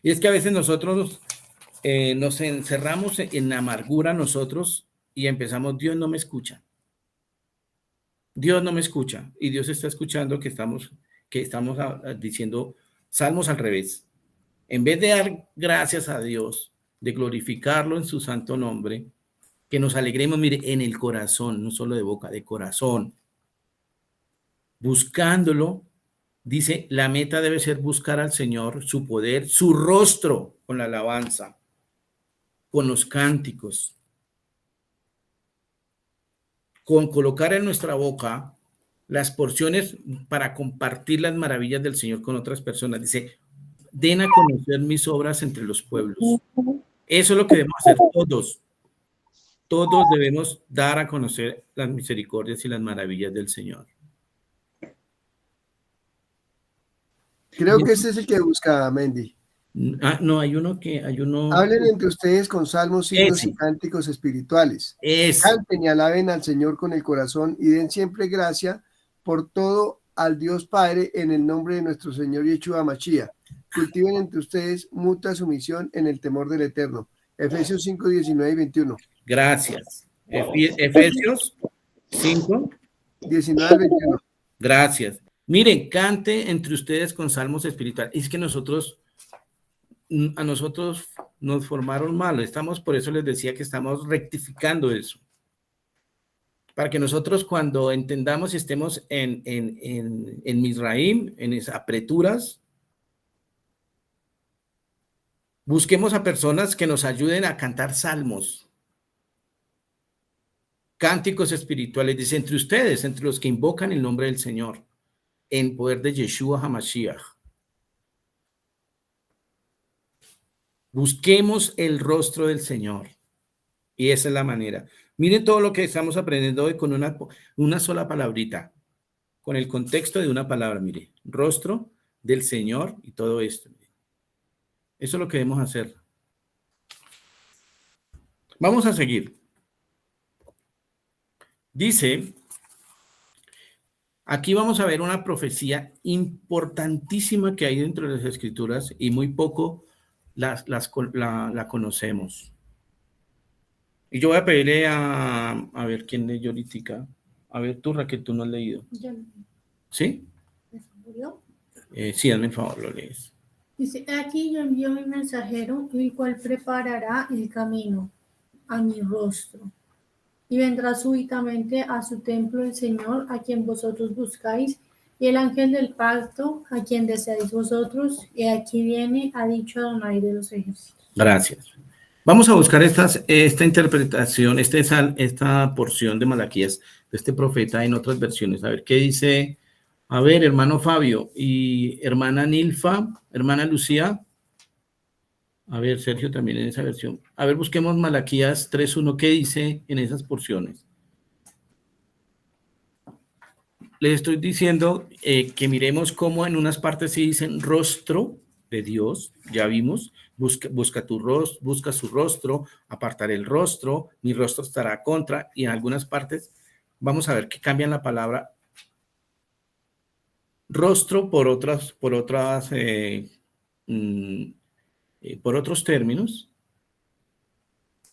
Y es que a veces nosotros nos encerramos en amargura nosotros y empezamos, Dios no me escucha. Dios no me escucha. Y Dios está escuchando que estamos diciendo salmos al revés. En vez de dar gracias a Dios, de glorificarlo en su santo nombre, que nos alegremos, mire, en el corazón, no solo de boca, de corazón. Buscándolo, dice, la meta debe ser buscar al Señor, su poder, su rostro, con la alabanza, con los cánticos, con colocar en nuestra boca las porciones para compartir las maravillas del Señor con otras personas. Dice, den a conocer mis obras entre los pueblos. Eso es lo que debemos hacer todos. Todos debemos dar a conocer las misericordias y las maravillas del Señor. Creo que este es el que busca Mendy. No, hay uno. Hablen entre ustedes con salmos, himnos Ese. y cánticos espirituales. Ese. Canten y alaben al Señor con el corazón y den siempre gracia por todo al Dios Padre en el nombre de nuestro Señor Yeshua Mashiach. Cultiven entre ustedes mutua sumisión en el temor del Eterno. Efesios 5, 19 y 21. Gracias. Efesios 5, 19 al 21. Gracias. Miren, cante entre ustedes con salmos espirituales. Es que a nosotros nos formaron mal. Por eso les decía que estamos rectificando eso. Para que nosotros cuando entendamos y estemos en Misraim, en esas apreturas, busquemos a personas que nos ayuden a cantar salmos, cánticos espirituales, dice, entre ustedes, entre los que invocan el nombre del Señor, en poder de Yeshua HaMashiach. Busquemos el rostro del Señor. Y esa es la manera. Miren todo lo que estamos aprendiendo hoy con una sola palabrita, con el contexto de una palabra, mire, rostro del Señor y todo esto. Eso es lo que debemos hacer. Vamos a seguir. Dice, aquí vamos a ver una profecía importantísima que hay dentro de las Escrituras y muy poco la conocemos. Y yo voy a pedirle a ver quién leyó ahorita. A ver tú, Raquel, tú no has leído. Yo no. ¿Sí? Sí, hazme el favor, lo lees. Dice, aquí yo envío mi mensajero, el cual preparará el camino a mi rostro. Y vendrá súbitamente a su templo el Señor, a quien vosotros buscáis, y el ángel del pacto, a quien deseáis vosotros, y aquí viene, ha dicho Adonai de los ejércitos. Gracias. Vamos a buscar esta interpretación, esta porción de Malaquías, de este profeta en otras versiones. A ver qué dice. A ver, hermano Fabio y hermana Nilfa, hermana Lucía. A ver, Sergio también en esa versión. A ver, busquemos Malaquías 3.1. ¿Qué dice en esas porciones? Les estoy diciendo que miremos cómo en unas partes sí dicen rostro de Dios, ya vimos, busca su rostro, apartar el rostro, mi rostro estará contra, y en algunas partes vamos a ver que cambian la palabra rostro por otras por otros términos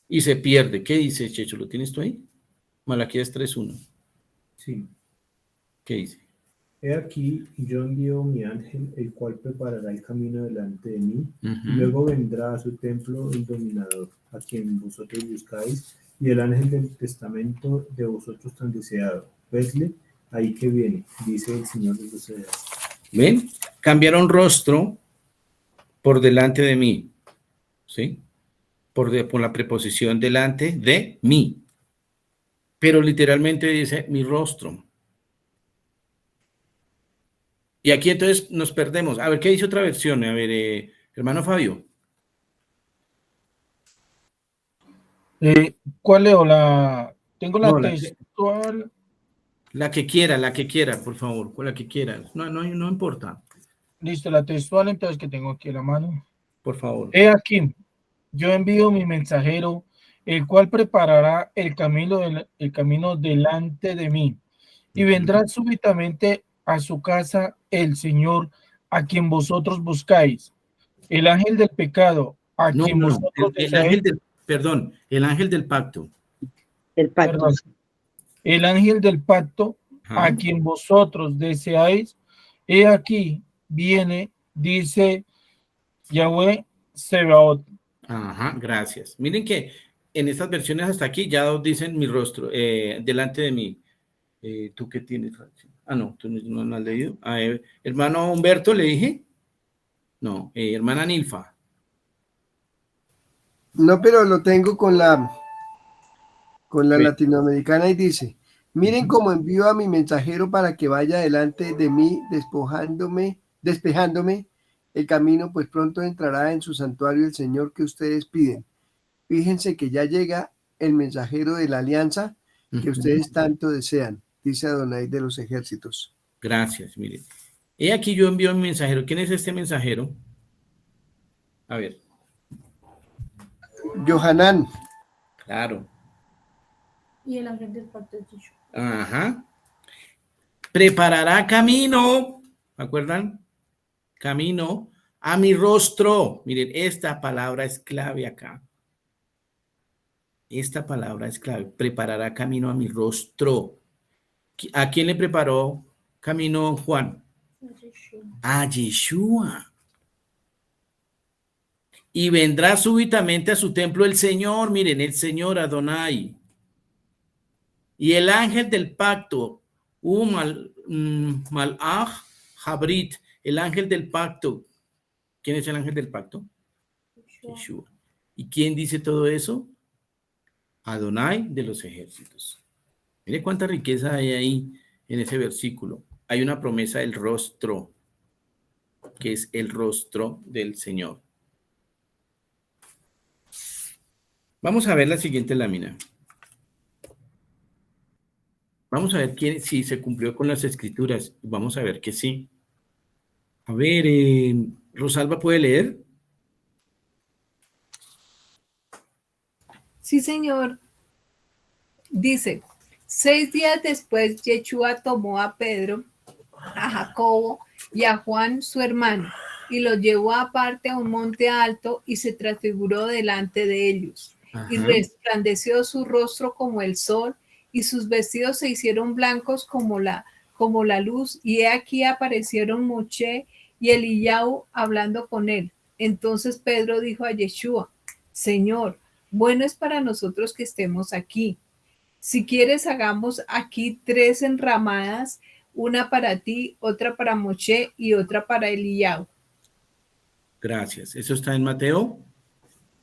y se pierde. ¿Qué dice, Checho? ¿Lo tienes tú ahí? Malaquías 3:1. Sí. ¿Qué dice? He aquí, yo envío mi ángel, el cual preparará el camino delante de mí, Ujú. y luego vendrá a su templo el dominador, a quien vosotros buscáis, y el ángel del testamento de vosotros tan deseado. Vedle, ahí que viene, dice el Señor de los ejércitos. ¿Ven? Cambiaron rostro por delante de mí. ¿Sí? Por la preposición delante de mí. Pero literalmente dice mi rostro. Y aquí entonces nos perdemos. A ver, ¿qué dice otra versión? A ver, hermano Fabio. ¿Cuál leo? Tengo la No, textual. la que quiera, por favor, con la que quiera. No importa, Listo, la textual entonces que tengo aquí a la mano. por favor. He aquí, yo envío mi mensajero, el cual preparará el camino delante de mí. Y vendrá súbitamente a su casa el Señor, a quien vosotros buscáis. El ángel del pecado, a No, quien no, vosotros el deseáis. ángel del, perdón, el ángel del pacto. El pacto. Perdón. El ángel del pacto, Ajá. a quien vosotros deseáis, he aquí, viene, dice Yahweh Sebaot. Ajá, gracias. Miren que en estas versiones hasta aquí ya dicen mi rostro, delante de mí. ¿Tú qué tienes? Ah, no, tú no has leído. Hermano Humberto, ¿le dije? No, hermana Nilfa. No, pero lo tengo con la Bien. latinoamericana y dice, miren cómo envío a mi mensajero para que vaya delante de mí despejándome el camino, pues pronto entrará en su santuario el Señor que ustedes piden. Fíjense que ya llega el mensajero de la alianza que ustedes tanto desean, dice Adonai de los ejércitos. Gracias, miren. He aquí yo envío un mensajero. ¿Quién es este mensajero? A ver. Yohanan. Claro. Y el ángel del pacto es Yeshua. Ajá. Preparará camino. ¿Me acuerdan? Camino a mi rostro. Miren, esta palabra es clave acá. Esta palabra es clave. Preparará camino a mi rostro. ¿A quién le preparó camino Juan? A Yeshua. Y vendrá súbitamente a su templo el Señor. Miren, el Señor Adonai. Y el ángel del pacto, Malach Habrit, el ángel del pacto. ¿Quién es el ángel del pacto? Yeshua. ¿Y quién dice todo eso? Adonai de los ejércitos. Mire cuánta riqueza hay ahí en ese versículo. Hay una promesa del rostro, que es el rostro del Señor. Vamos a ver la siguiente lámina. Vamos a ver si se cumplió con las escrituras. Vamos a ver que sí. A ver, Rosalba, ¿puede leer? Sí, señor. Dice, 6 días después, Yeshua tomó a Pedro, a Jacobo y a Juan, su hermano, y los llevó aparte a un monte alto y se transfiguró delante de ellos. Ajá. Y resplandeció su rostro como el sol, y sus vestidos se hicieron blancos como la luz, y he aquí aparecieron Moche y Eliyahu hablando con él. Entonces Pedro dijo a Yeshua, Señor, bueno es para nosotros que estemos aquí. Si quieres, hagamos aquí 3 enramadas, una para ti, otra para Moche y otra para Eliyahu. Gracias. ¿Eso está en Mateo?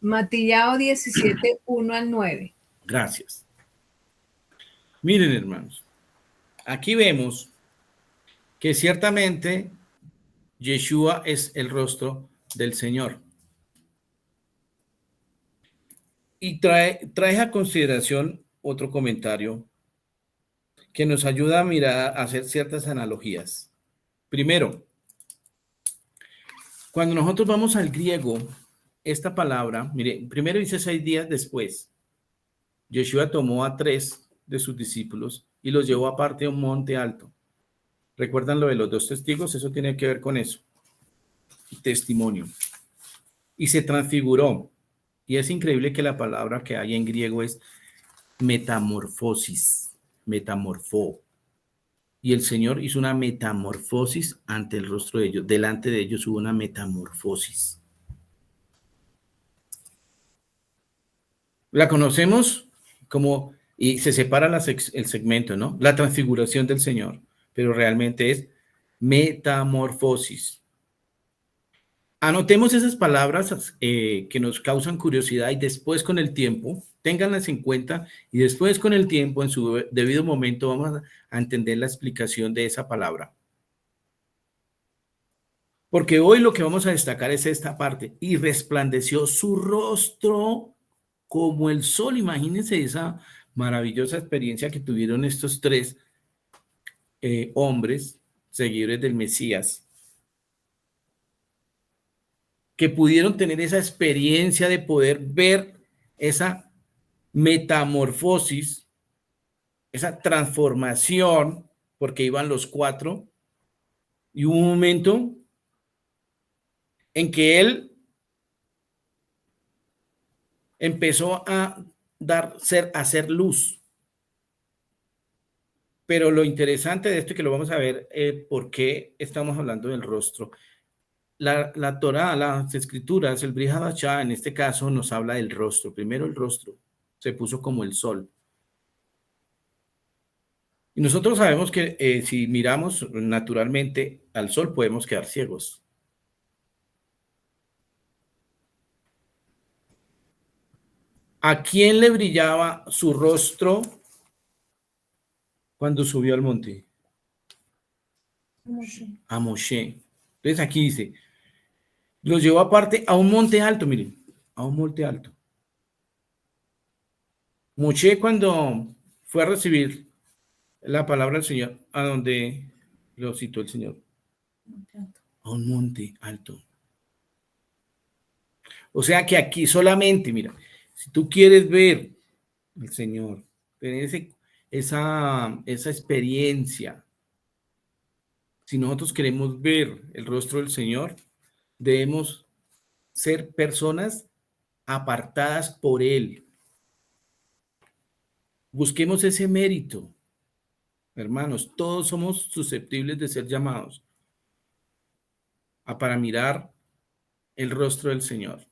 Mateo 17, 1 al 9. Gracias. Miren, hermanos, aquí vemos que ciertamente Yeshua es el rostro del Señor. Y trae a consideración otro comentario que nos ayuda a mirar, a hacer ciertas analogías. Primero, cuando nosotros vamos al griego, esta palabra, mire, primero dice 6 días después, Yeshua tomó a 3 de sus discípulos y los llevó aparte a un monte alto. ¿Recuerdan lo de los 2 testigos? Eso tiene que ver con eso. Testimonio. y se transfiguró. Y es increíble que la palabra que hay en griego es metamorfosis, metamorfó. Y el Señor hizo una metamorfosis ante el rostro de ellos. Delante de ellos hubo una metamorfosis. La conocemos como, y se separa el segmento, ¿no? La transfiguración del Señor, pero realmente es metamorfosis. Anotemos esas palabras que nos causan curiosidad y después con el tiempo, ténganlas en cuenta y después con el tiempo, en su debido momento, vamos a entender la explicación de esa palabra. Porque hoy lo que vamos a destacar es esta parte. Y resplandeció su rostro como el sol. Imagínense esa maravillosa experiencia que tuvieron estos tres hombres, seguidores del Mesías, que pudieron tener esa experiencia de poder ver esa metamorfosis, esa transformación, porque iban los cuatro, y hubo un momento en que él empezó a hacer luz. Pero lo interesante de esto, que lo vamos a ver, por qué estamos hablando del rostro. La Torá, las escrituras, el Brit Hadashah, en este caso nos habla del rostro. Primero el rostro se puso como el sol. Y nosotros sabemos que si miramos naturalmente al sol podemos quedar ciegos. ¿A quién le brillaba su rostro cuando subió al monte? A Moshe. Entonces aquí dice, los llevó aparte a un monte alto, miren, a un monte alto. Moshe cuando fue a recibir la palabra del Señor, ¿a dónde lo citó el Señor? A un monte alto. O sea que aquí solamente, mira, si tú quieres ver al Señor, tener esa experiencia, si nosotros queremos ver el rostro del Señor, debemos ser personas apartadas por Él. Busquemos ese mérito. Hermanos, todos somos susceptibles de ser llamados para mirar el rostro del Señor.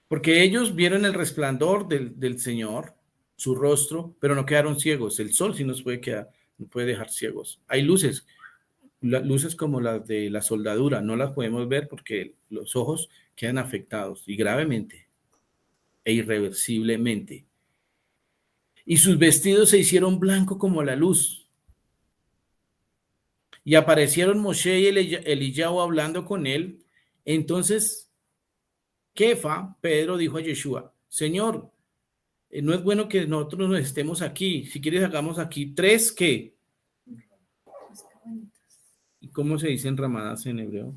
Porque ellos vieron el resplandor del Señor, su rostro, pero no quedaron ciegos. El sol sí nos puede dejar ciegos. Hay luces como las de la soldadura, no las podemos ver porque los ojos quedan afectados y gravemente e irreversiblemente. Y sus vestidos se hicieron blancos como la luz. Y aparecieron Moshe y Eliyahu hablando con él. Entonces Kefa, Pedro, dijo a Yeshua, Señor, no es bueno que nosotros nos estemos aquí. Si quieres, hagamos aquí 3, ¿qué? ¿Y cómo se dicen ramadas en hebreo?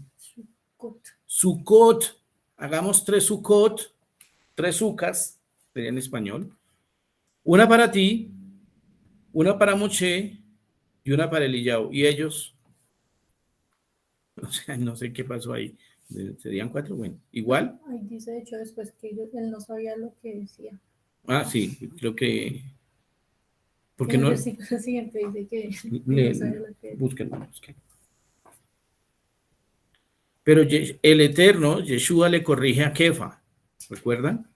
Sukkot. Hagamos 3 Sukkot, 3 sucas, sería en español. Una para ti, una para Moshe y una para Eliyahu. Y ellos, o sea, no sé qué pasó ahí. Serían 4, bueno, igual. Ahí dice, de hecho, después que él no sabía lo que decía. Ah, sí, creo que... ¿Por qué En el no? versículo siguiente dice que no sabía lo que decía. Búsquenlo. Pero el Eterno, Yeshua, le corrige a Kefa. ¿Recuerdan?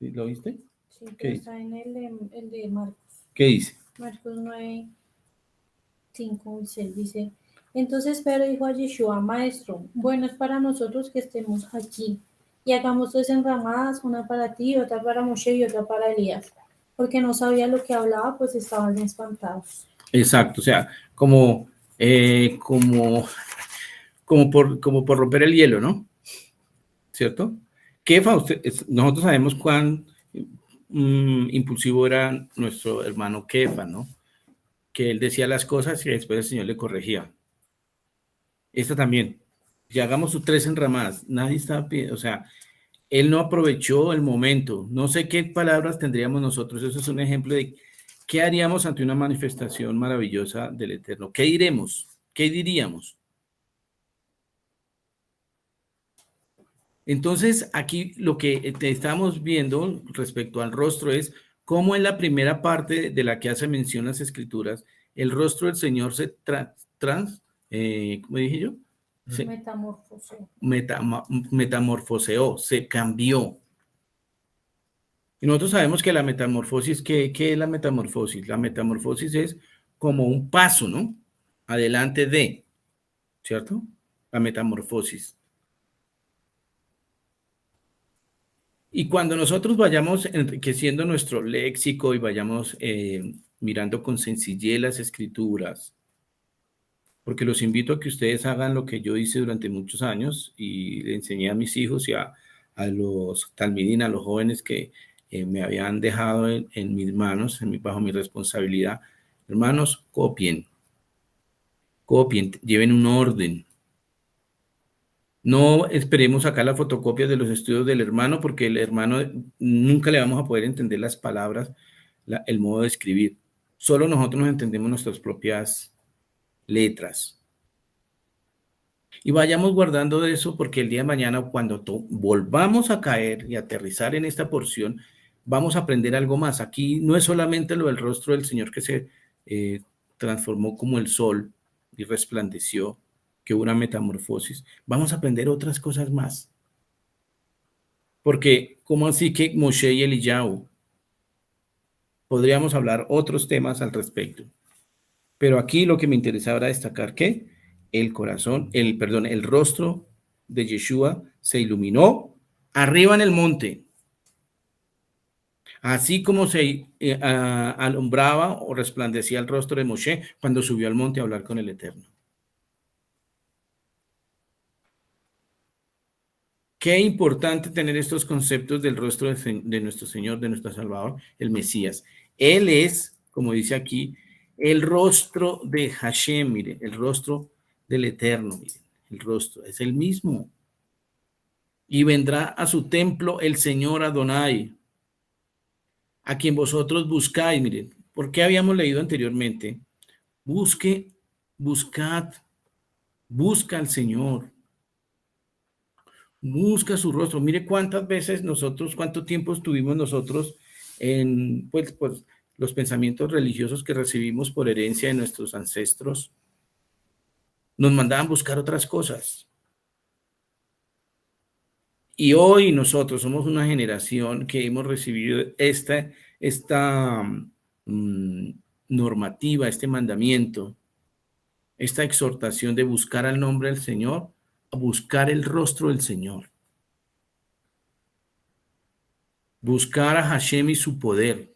¿Lo viste? Sí, pero está en el de Marcos. ¿Qué dice? Marcos 9, 5 y 6 dice, entonces Pedro dijo a Yeshua, Maestro, bueno es para nosotros que estemos aquí y hagamos 3 enramadas, una para ti, otra para Moshe y otra para Elías, porque no sabía lo que hablaba, pues estaban espantados. Exacto, o sea, como por romper el hielo, ¿no? ¿Cierto? Kefa, nosotros sabemos cuán impulsivo era nuestro hermano Kefa, ¿no? Que él decía las cosas y después el Señor le corregía. Esta también. Ya hagamos sus 3 enramadas. Nadie estaba pidiendo, o sea, él no aprovechó el momento. No sé qué palabras tendríamos nosotros. Eso es un ejemplo de qué haríamos ante una manifestación maravillosa del Eterno. ¿Qué diremos? ¿Qué diríamos? Entonces, aquí lo que te estamos viendo respecto al rostro es cómo en la primera parte de la que hace mención las Escrituras, el rostro del Señor se ¿cómo dije yo? Se metamorfoseó, se cambió. Y nosotros sabemos que la metamorfosis, ¿qué es la metamorfosis? La metamorfosis es como un paso, ¿no? Adelante de, ¿cierto? La metamorfosis. Y cuando nosotros vayamos enriqueciendo nuestro léxico y vayamos mirando con sencillez las Escrituras, porque los invito a que ustedes hagan lo que yo hice durante muchos años y le enseñé a mis hijos y a los talmidín, a los jóvenes que me habían dejado en mis manos, bajo mi responsabilidad. Hermanos, copien, lleven un orden. No esperemos sacar la fotocopia de los estudios del hermano, porque el hermano nunca le vamos a poder entender las palabras, el modo de escribir. Solo nosotros nos entendemos nuestras propias letras. Y vayamos guardando de eso, porque el día de mañana, cuando volvamos a caer y aterrizar en esta porción, vamos a aprender algo más. Aquí no es solamente lo del rostro del Señor que se transformó como el sol y resplandeció, que hubo una metamorfosis. Vamos a aprender otras cosas más. Porque, ¿cómo así que Moshe y Eliyahu? Podríamos hablar otros temas al respecto. Pero aquí lo que me interesaba era destacar que el rostro de Yeshua se iluminó arriba en el monte. Así como se alumbraba o resplandecía el rostro de Moshe cuando subió al monte a hablar con el Eterno. Qué importante tener estos conceptos del rostro de nuestro Señor, de nuestro Salvador, el Mesías. Él es, como dice aquí, el rostro de Hashem, mire, el rostro del Eterno, mire, el rostro, es el mismo. Y vendrá a su templo el Señor Adonai, a quien vosotros buscáis, miren, porque habíamos leído anteriormente, busca al Señor. Busca su rostro. Mire cuántas veces cuánto tiempo estuvimos nosotros en pues, los pensamientos religiosos que recibimos por herencia de nuestros ancestros. Nos mandaban buscar otras cosas. Y hoy nosotros somos una generación que hemos recibido esta normativa, este mandamiento, esta exhortación de buscar al nombre del Señor, a buscar el rostro del Señor. Buscar a Hashem y su poder.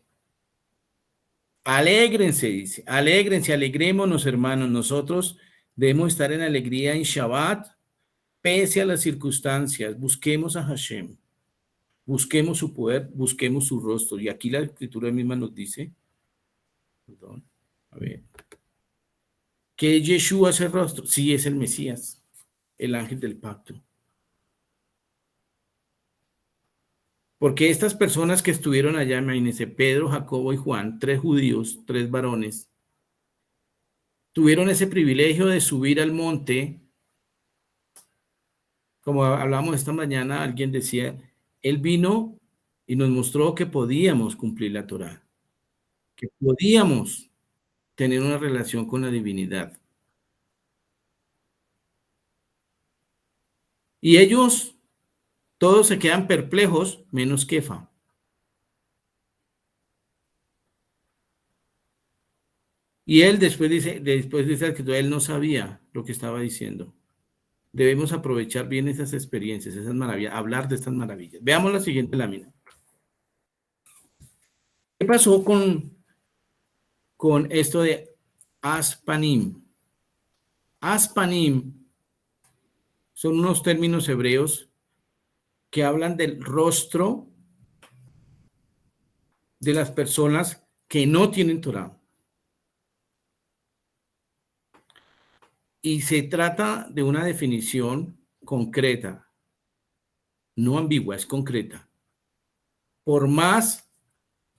Alégrense, dice, alegrémonos, hermanos. Nosotros debemos estar en alegría en Shabbat, pese a las circunstancias. Busquemos a Hashem. Busquemos su poder, busquemos su rostro. Y aquí la Escritura misma nos dice, ¿que Yeshua es el rostro? Sí, es el Mesías, el ángel del pacto. Porque estas personas que estuvieron allá, imagínense, Pedro, Jacobo y Juan, 3 judíos, 3 varones, tuvieron ese privilegio de subir al monte. Como hablamos esta mañana, alguien decía, él vino y nos mostró que podíamos cumplir la Torá, que podíamos tener una relación con la divinidad. Y ellos todos se quedan perplejos, menos Kefa. Y él después dice que él no sabía lo que estaba diciendo. Debemos aprovechar bien esas experiencias, esas maravillas, hablar de estas maravillas. Veamos la siguiente lámina. ¿Qué pasó con esto de Aspanim? Aspanim son unos términos hebreos que hablan del rostro de las personas que no tienen Torá. Y se trata de una definición concreta, no ambigua, es concreta. Por más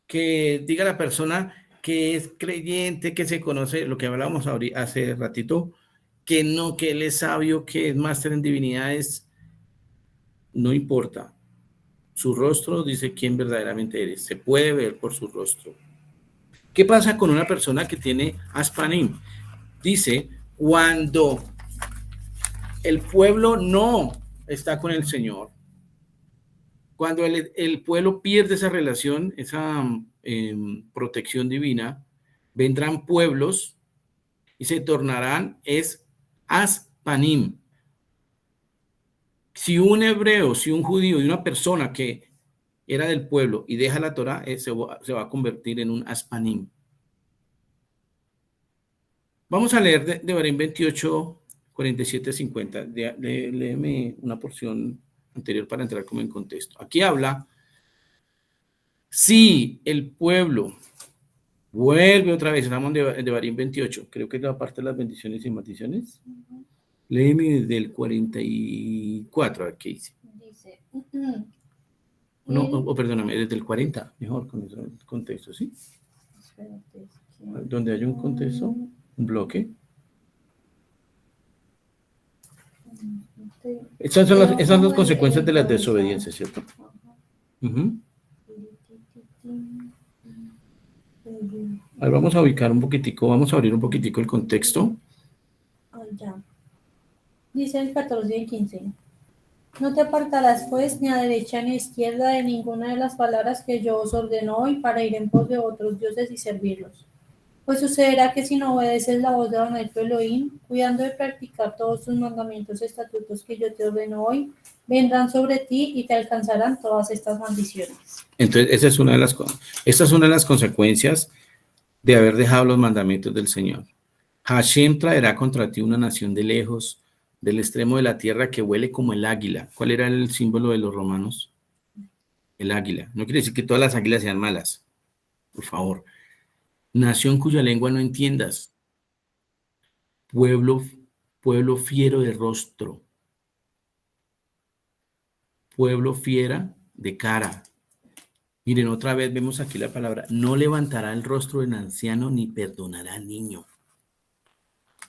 que diga la persona que es creyente, que se conoce, lo que hablábamos hace ratito, que no, que él es sabio, que es máster en divinidades, no importa. Su rostro dice quién verdaderamente eres. Se puede ver por su rostro. ¿Qué pasa con una persona que tiene aspanim? Dice, cuando el pueblo no está con el Señor, cuando el pueblo pierde esa relación, esa protección divina, vendrán pueblos y se tornarán aspanim. Si un hebreo, si un judío y una persona que era del pueblo y deja la Torá, se va a convertir en un aspanim. Vamos a leer Devarim 28, 47, 50. Léeme una porción anterior para entrar como en contexto. Aquí habla, si el pueblo vuelve otra vez, estamos en Devarim 28, creo que es la parte de las bendiciones y maldiciones. Léeme del 44, a ver qué dice. Dice, No, perdóname, desde el 40, mejor con eso, el contexto, ¿sí? espérate, Donde hay un contexto, un bloque. Esas son las consecuencias de la desobediencia, ¿cierto? Uh-huh. Ahí vamos a ubicar un poquitico, vamos a abrir un poquitico el contexto. Ya. Dice el 14 y 15. No te apartarás pues ni a derecha ni a izquierda de ninguna de las palabras que yo os ordeno hoy para ir en pos de otros dioses y servirlos. Pues sucederá que si no obedeces la voz de Adonai tu Elohim, cuidando de practicar todos tus mandamientos y estatutos que yo te ordeno hoy, vendrán sobre ti y te alcanzarán todas estas maldiciones. Entonces, esta es una de las consecuencias de haber dejado los mandamientos del Señor. Hashem traerá contra ti una nación de lejos, del extremo de la tierra que huele como el águila. ¿Cuál era el símbolo de los romanos? El águila. No quiere decir que todas las águilas sean malas. Por favor. Nación cuya lengua no entiendas. Pueblo fiero de rostro. Pueblo fiera de cara. Miren, otra vez vemos aquí la palabra. No levantará el rostro del anciano ni perdonará al niño.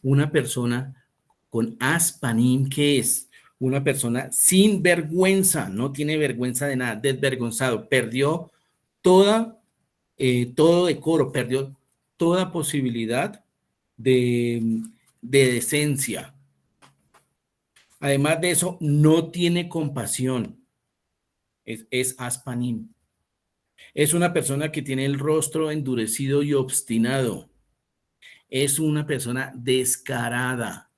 Una persona con aspanim, ¿qué es? Una persona sin vergüenza, no tiene vergüenza de nada, desvergonzado, perdió todo decoro, perdió toda posibilidad de decencia. Además de eso, no tiene compasión. Es aspanim. Es una persona que tiene el rostro endurecido y obstinado. Es una persona descarada.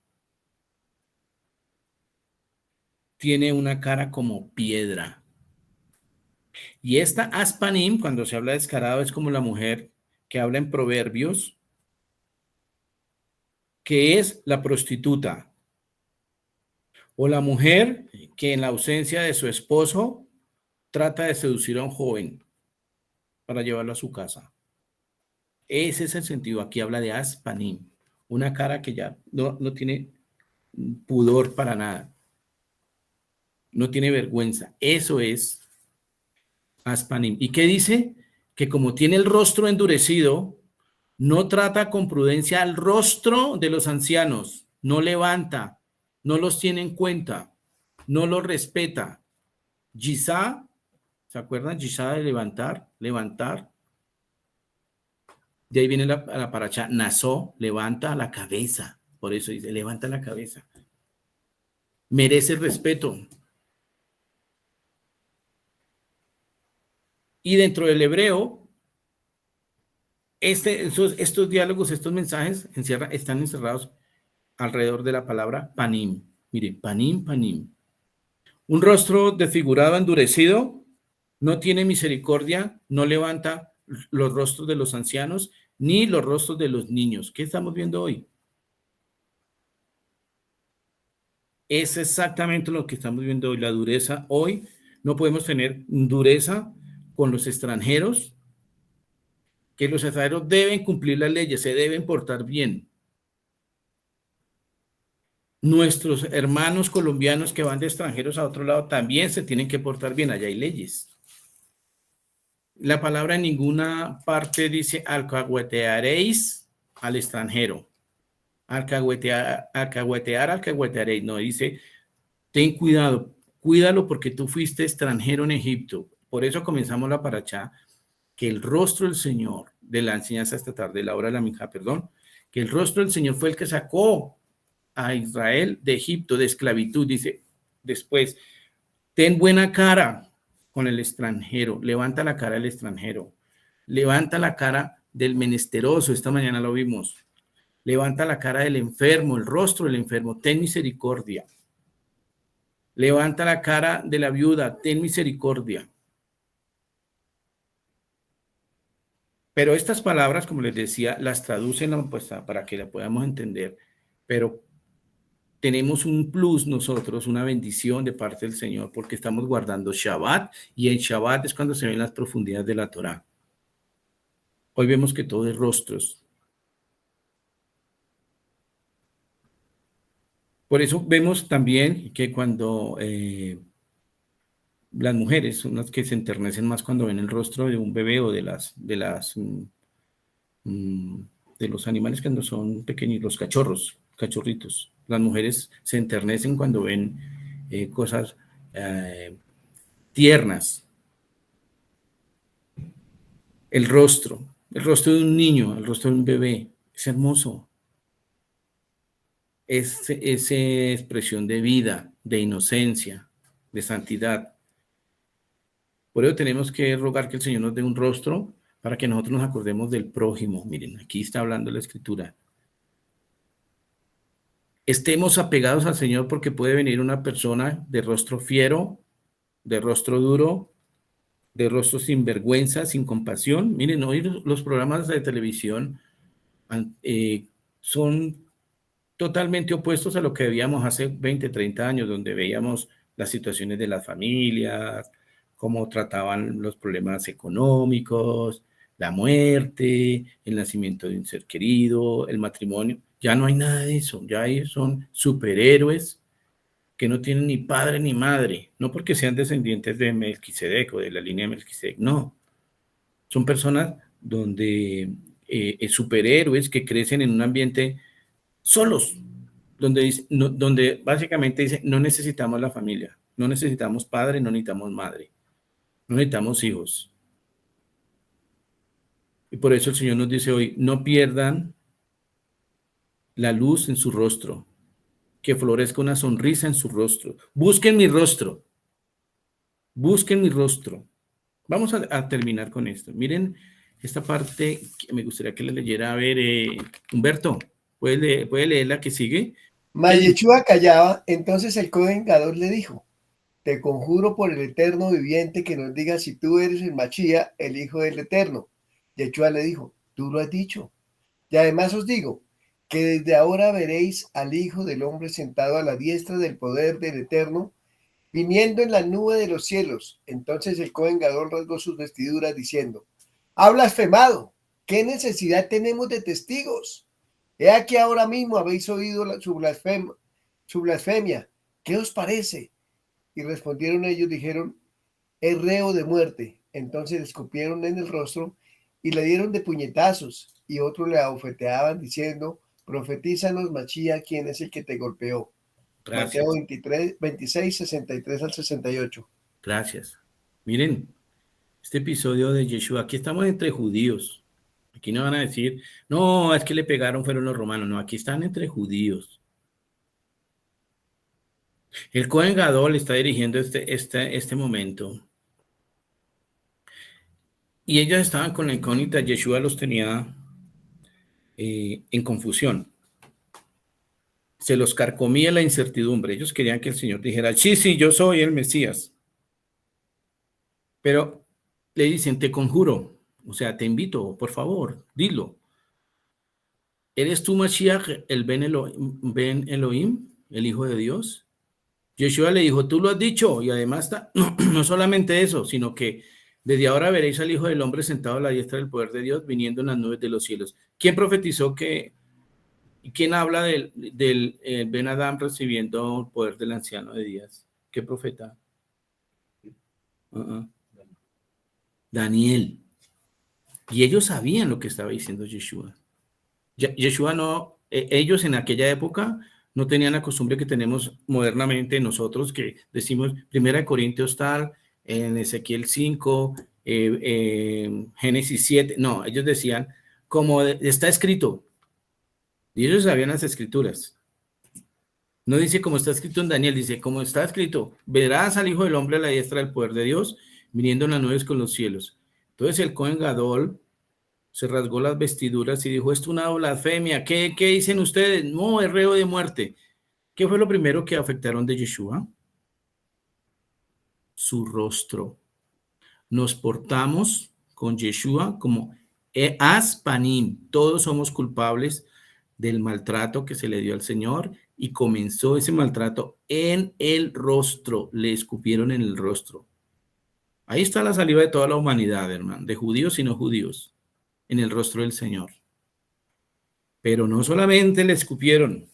Tiene una cara como piedra. Y esta aspanim, cuando se habla de descarado, es como la mujer que habla en Proverbios, que es la prostituta. O la mujer que en la ausencia de su esposo trata de seducir a un joven para llevarlo a su casa. Ese es el sentido. Aquí habla de aspanim. Una cara que ya no tiene pudor para nada. No tiene vergüenza. Eso es aspanim. ¿Y qué dice? Que como tiene el rostro endurecido, no trata con prudencia al rostro de los ancianos. No levanta, no los tiene en cuenta, no los respeta. Yisá, ¿se acuerdan? Yisá de levantar. De ahí viene la paracha. Nazó, levanta la cabeza. Por eso dice, levanta la cabeza. Merece respeto. Y dentro del hebreo, estos diálogos, estos mensajes están encerrados alrededor de la palabra panim. Mire, panim, panim. Un rostro desfigurado, endurecido, no tiene misericordia, no levanta los rostros de los ancianos, ni los rostros de los niños. ¿Qué estamos viendo hoy? Es exactamente lo que estamos viendo hoy, la dureza. Hoy no podemos tener dureza con los extranjeros, que los extranjeros deben cumplir las leyes, se deben portar bien. Nuestros hermanos colombianos que van de extranjeros a otro lado también se tienen que portar bien, allá hay leyes. La palabra en ninguna parte dice alcahuetearéis al alcahuetearéis, no, dice ten cuidado cuídalo porque tú fuiste extranjero en Egipto. Por eso comenzamos la parachá, que el rostro del Señor, de la enseñanza esta tarde, de la hora de la minjá, perdón, que el rostro del Señor fue el que sacó a Israel de Egipto, de esclavitud. Dice después, ten buena cara con el extranjero, levanta la cara del extranjero, levanta la cara del menesteroso, esta mañana lo vimos, levanta la cara del enfermo, el rostro del enfermo, ten misericordia. Levanta la cara de la viuda, ten misericordia. Pero estas palabras, como les decía, las traducen pues, para que la podamos entender, pero tenemos un plus nosotros, una bendición de parte del Señor, porque estamos guardando Shabbat, y en Shabbat es cuando se ven las profundidades de la Torá. Hoy vemos que todo es rostros. Por eso vemos también que cuando las mujeres son las que se enternecen más cuando ven el rostro de un bebé o de los animales cuando son pequeños, los cachorritos. Las mujeres se enternecen cuando ven cosas tiernas. El rostro de un niño, el rostro de un bebé, es hermoso. Es esa expresión de vida, de inocencia, de santidad. Por ello tenemos que rogar que el Señor nos dé un rostro para que nosotros nos acordemos del prójimo. Miren, aquí está hablando la Escritura. Estemos apegados al Señor porque puede venir una persona de rostro fiero, de rostro duro, de rostro sin vergüenza, sin compasión. Miren, hoy los programas de televisión son totalmente opuestos a lo que veíamos hace 20, 30 años, donde veíamos las situaciones de las familias, cómo trataban los problemas económicos, la muerte, el nacimiento de un ser querido, el matrimonio. Ya no hay nada de eso, ya son superhéroes que no tienen ni padre ni madre, no porque sean descendientes de Melquisedec o de la línea de Melquisedec, no. Son personas donde superhéroes que crecen en un ambiente solos, donde básicamente dice, no necesitamos la familia, no necesitamos padre, no necesitamos madre, no necesitamos hijos. Y por eso el Señor nos dice hoy, no pierdan la luz en su rostro, que florezca una sonrisa en su rostro. Busquen mi rostro. Busquen mi rostro. Vamos a terminar con esto. Miren esta parte que me gustaría que le leyera. A ver, Humberto, ¿puede leer la que sigue? Yeshua callaba, entonces el Cohen Gadol le dijo, te conjuro por el Eterno viviente que nos digas si tú eres el Machía, el Hijo del Eterno. Yeshua le dijo, tú lo has dicho. Y además os digo, que desde ahora veréis al Hijo del Hombre sentado a la diestra del poder del Eterno, viniendo en la nube de los cielos. Entonces el Cohen Gadol rasgó sus vestiduras diciendo, ha blasfemado, ¿qué necesidad tenemos de testigos? He aquí ahora mismo habéis oído su blasfemia, ¿qué os parece? Y respondieron ellos, dijeron, es reo de muerte. Entonces le escupieron en el rostro y le dieron de puñetazos, y otros le abofeteaban diciendo, profetízanos, Machía, ¿quién es el que te golpeó? Gracias. Mateo 26, 63 al 68. Gracias. Miren, este episodio de Yeshua, aquí estamos entre judíos. Aquí no van a decir, no, es que le pegaron fueron los romanos. No, aquí están entre judíos. El Cohen Gadol está dirigiendo este momento. Y ellos estaban con la incógnita, Yeshua los tenía en confusión. Se los carcomía la incertidumbre. Ellos querían que el Señor dijera, sí, yo soy el Mesías. Pero le dicen, te conjuro, o sea, te invito, por favor, dilo. ¿Eres tú Mashiach, el Ben Elohim, el Hijo de Dios? Yeshua le dijo, tú lo has dicho, y además no solamente eso, sino que desde ahora veréis al Hijo del Hombre sentado a la diestra del poder de Dios, viniendo en las nubes de los cielos. ¿Quién profetizó quién habla del Ben Adam recibiendo el poder del anciano de días? ¿Qué profeta? Daniel. Y ellos sabían lo que estaba diciendo Yeshua. Yeshua no, ellos en aquella época No tenían la costumbre que tenemos modernamente nosotros, que decimos 1 Corintios tal, en Ezequiel 5, Génesis 7. No, ellos decían, como está escrito. Y ellos sabían las escrituras. No dice como está escrito en Daniel, dice como está escrito, verás al Hijo del Hombre a la diestra del poder de Dios, viniendo en las nubes con los cielos. Entonces el Cohen Gadol se rasgó las vestiduras y dijo, esto es una blasfemia, ¿qué dicen ustedes? No, es reo de muerte. ¿Qué fue lo primero que afectaron de Yeshua? Su rostro. Nos portamos con Yeshua como aspanim, todos somos culpables del maltrato que se le dio al Señor y comenzó ese maltrato en el rostro, le escupieron en el rostro. Ahí está la saliva de toda la humanidad, hermano, de judíos y no judíos, en el rostro del Señor. Pero no solamente le escupieron,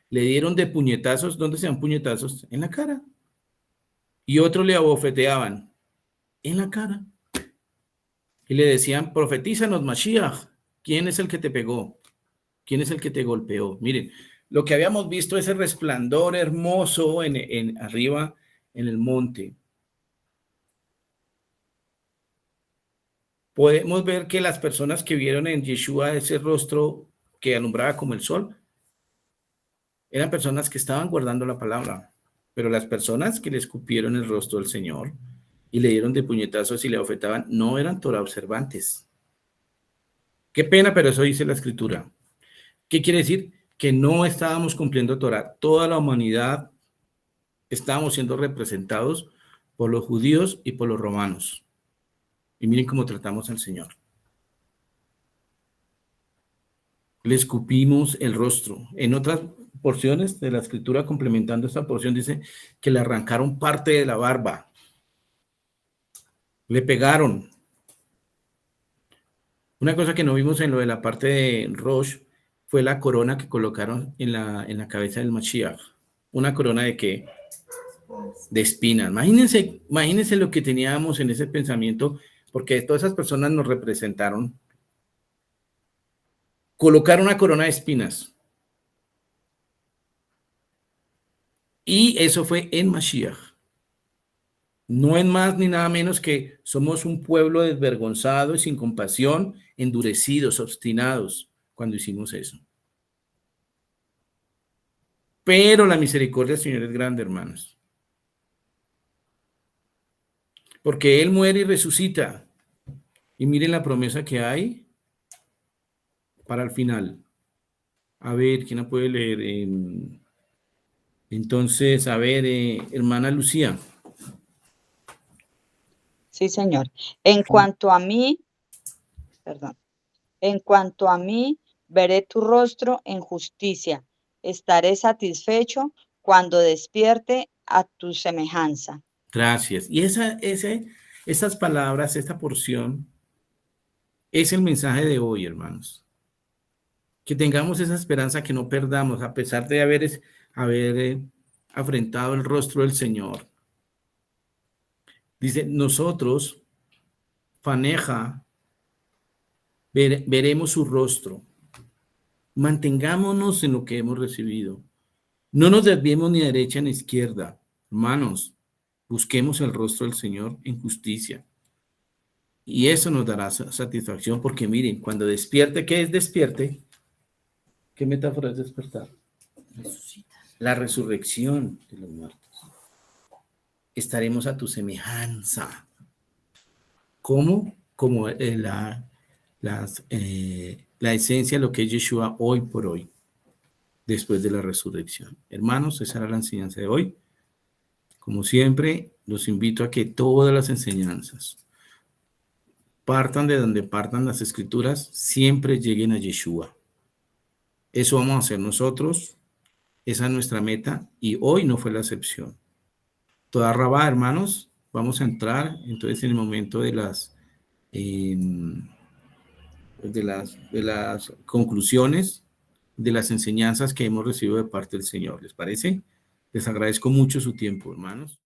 le dieron de puñetazos. ¿Dónde se dan puñetazos? En la cara. Y otros le abofeteaban en la cara. Y le decían, profetízanos, Mashiach, ¿quién es el que te pegó? ¿Quién es el que te golpeó? Miren, lo que habíamos visto, ese resplandor hermoso en arriba en el monte. Podemos ver que las personas que vieron en Yeshua ese rostro que alumbraba como el sol, eran personas que estaban guardando la palabra, pero las personas que le escupieron el rostro del Señor y le dieron de puñetazos y le abofetaban, no eran Torah observantes. Qué pena, pero eso dice la Escritura. ¿Qué quiere decir? Que no estábamos cumpliendo Torah. Toda la humanidad estábamos siendo representados por los judíos y por los romanos. Y miren cómo tratamos al Señor. Le escupimos el rostro. En otras porciones de la Escritura, complementando esta porción, dice que le arrancaron parte de la barba. Le pegaron. Una cosa que no vimos en lo de la parte de Rosh fue la corona que colocaron en la cabeza del Mashiach. ¿Una corona de qué? De espinas. Imagínense lo que teníamos en ese pensamiento, porque todas esas personas nos representaron. Colocar una corona de espinas. Y eso fue en Mashiach. No es más ni nada menos que somos un pueblo desvergonzado y sin compasión, endurecidos, obstinados, cuando hicimos eso. Pero la misericordia del Señor es grande, hermanos. Porque Él muere y resucita. Y miren la promesa que hay para el final. A ver, ¿quién la puede leer? Entonces, a ver, hermana Lucía. Sí, señor. En cuanto a mí, veré tu rostro en justicia. Estaré satisfecho cuando despierte a tu semejanza. Gracias. Y esas palabras, esta porción, es el mensaje de hoy, hermanos. Que tengamos esa esperanza, que no perdamos, a pesar de haber afrentado el rostro del Señor. Dice, nosotros, Faneja, veremos su rostro. Mantengámonos en lo que hemos recibido. No nos desviemos ni a derecha ni a izquierda. Hermanos, busquemos el rostro del Señor en justicia. Y eso nos dará satisfacción, porque miren, cuando despierte, ¿qué es despierte? ¿Qué metáfora es despertar? La resurrección de los muertos. Estaremos a tu semejanza. ¿Cómo? Como la esencia de lo que es Yeshua hoy por hoy, después de la resurrección. Hermanos, esa era la enseñanza de hoy. Como siempre, los invito a que todas las enseñanzas partan de donde partan las Escrituras, siempre lleguen a Yeshua. Eso vamos a hacer nosotros, esa es nuestra meta, y hoy no fue la excepción. Toda Rabá, hermanos, vamos a entrar entonces en el momento de las conclusiones de las enseñanzas que hemos recibido de parte del Señor. ¿Les parece? Les agradezco mucho su tiempo, hermanos.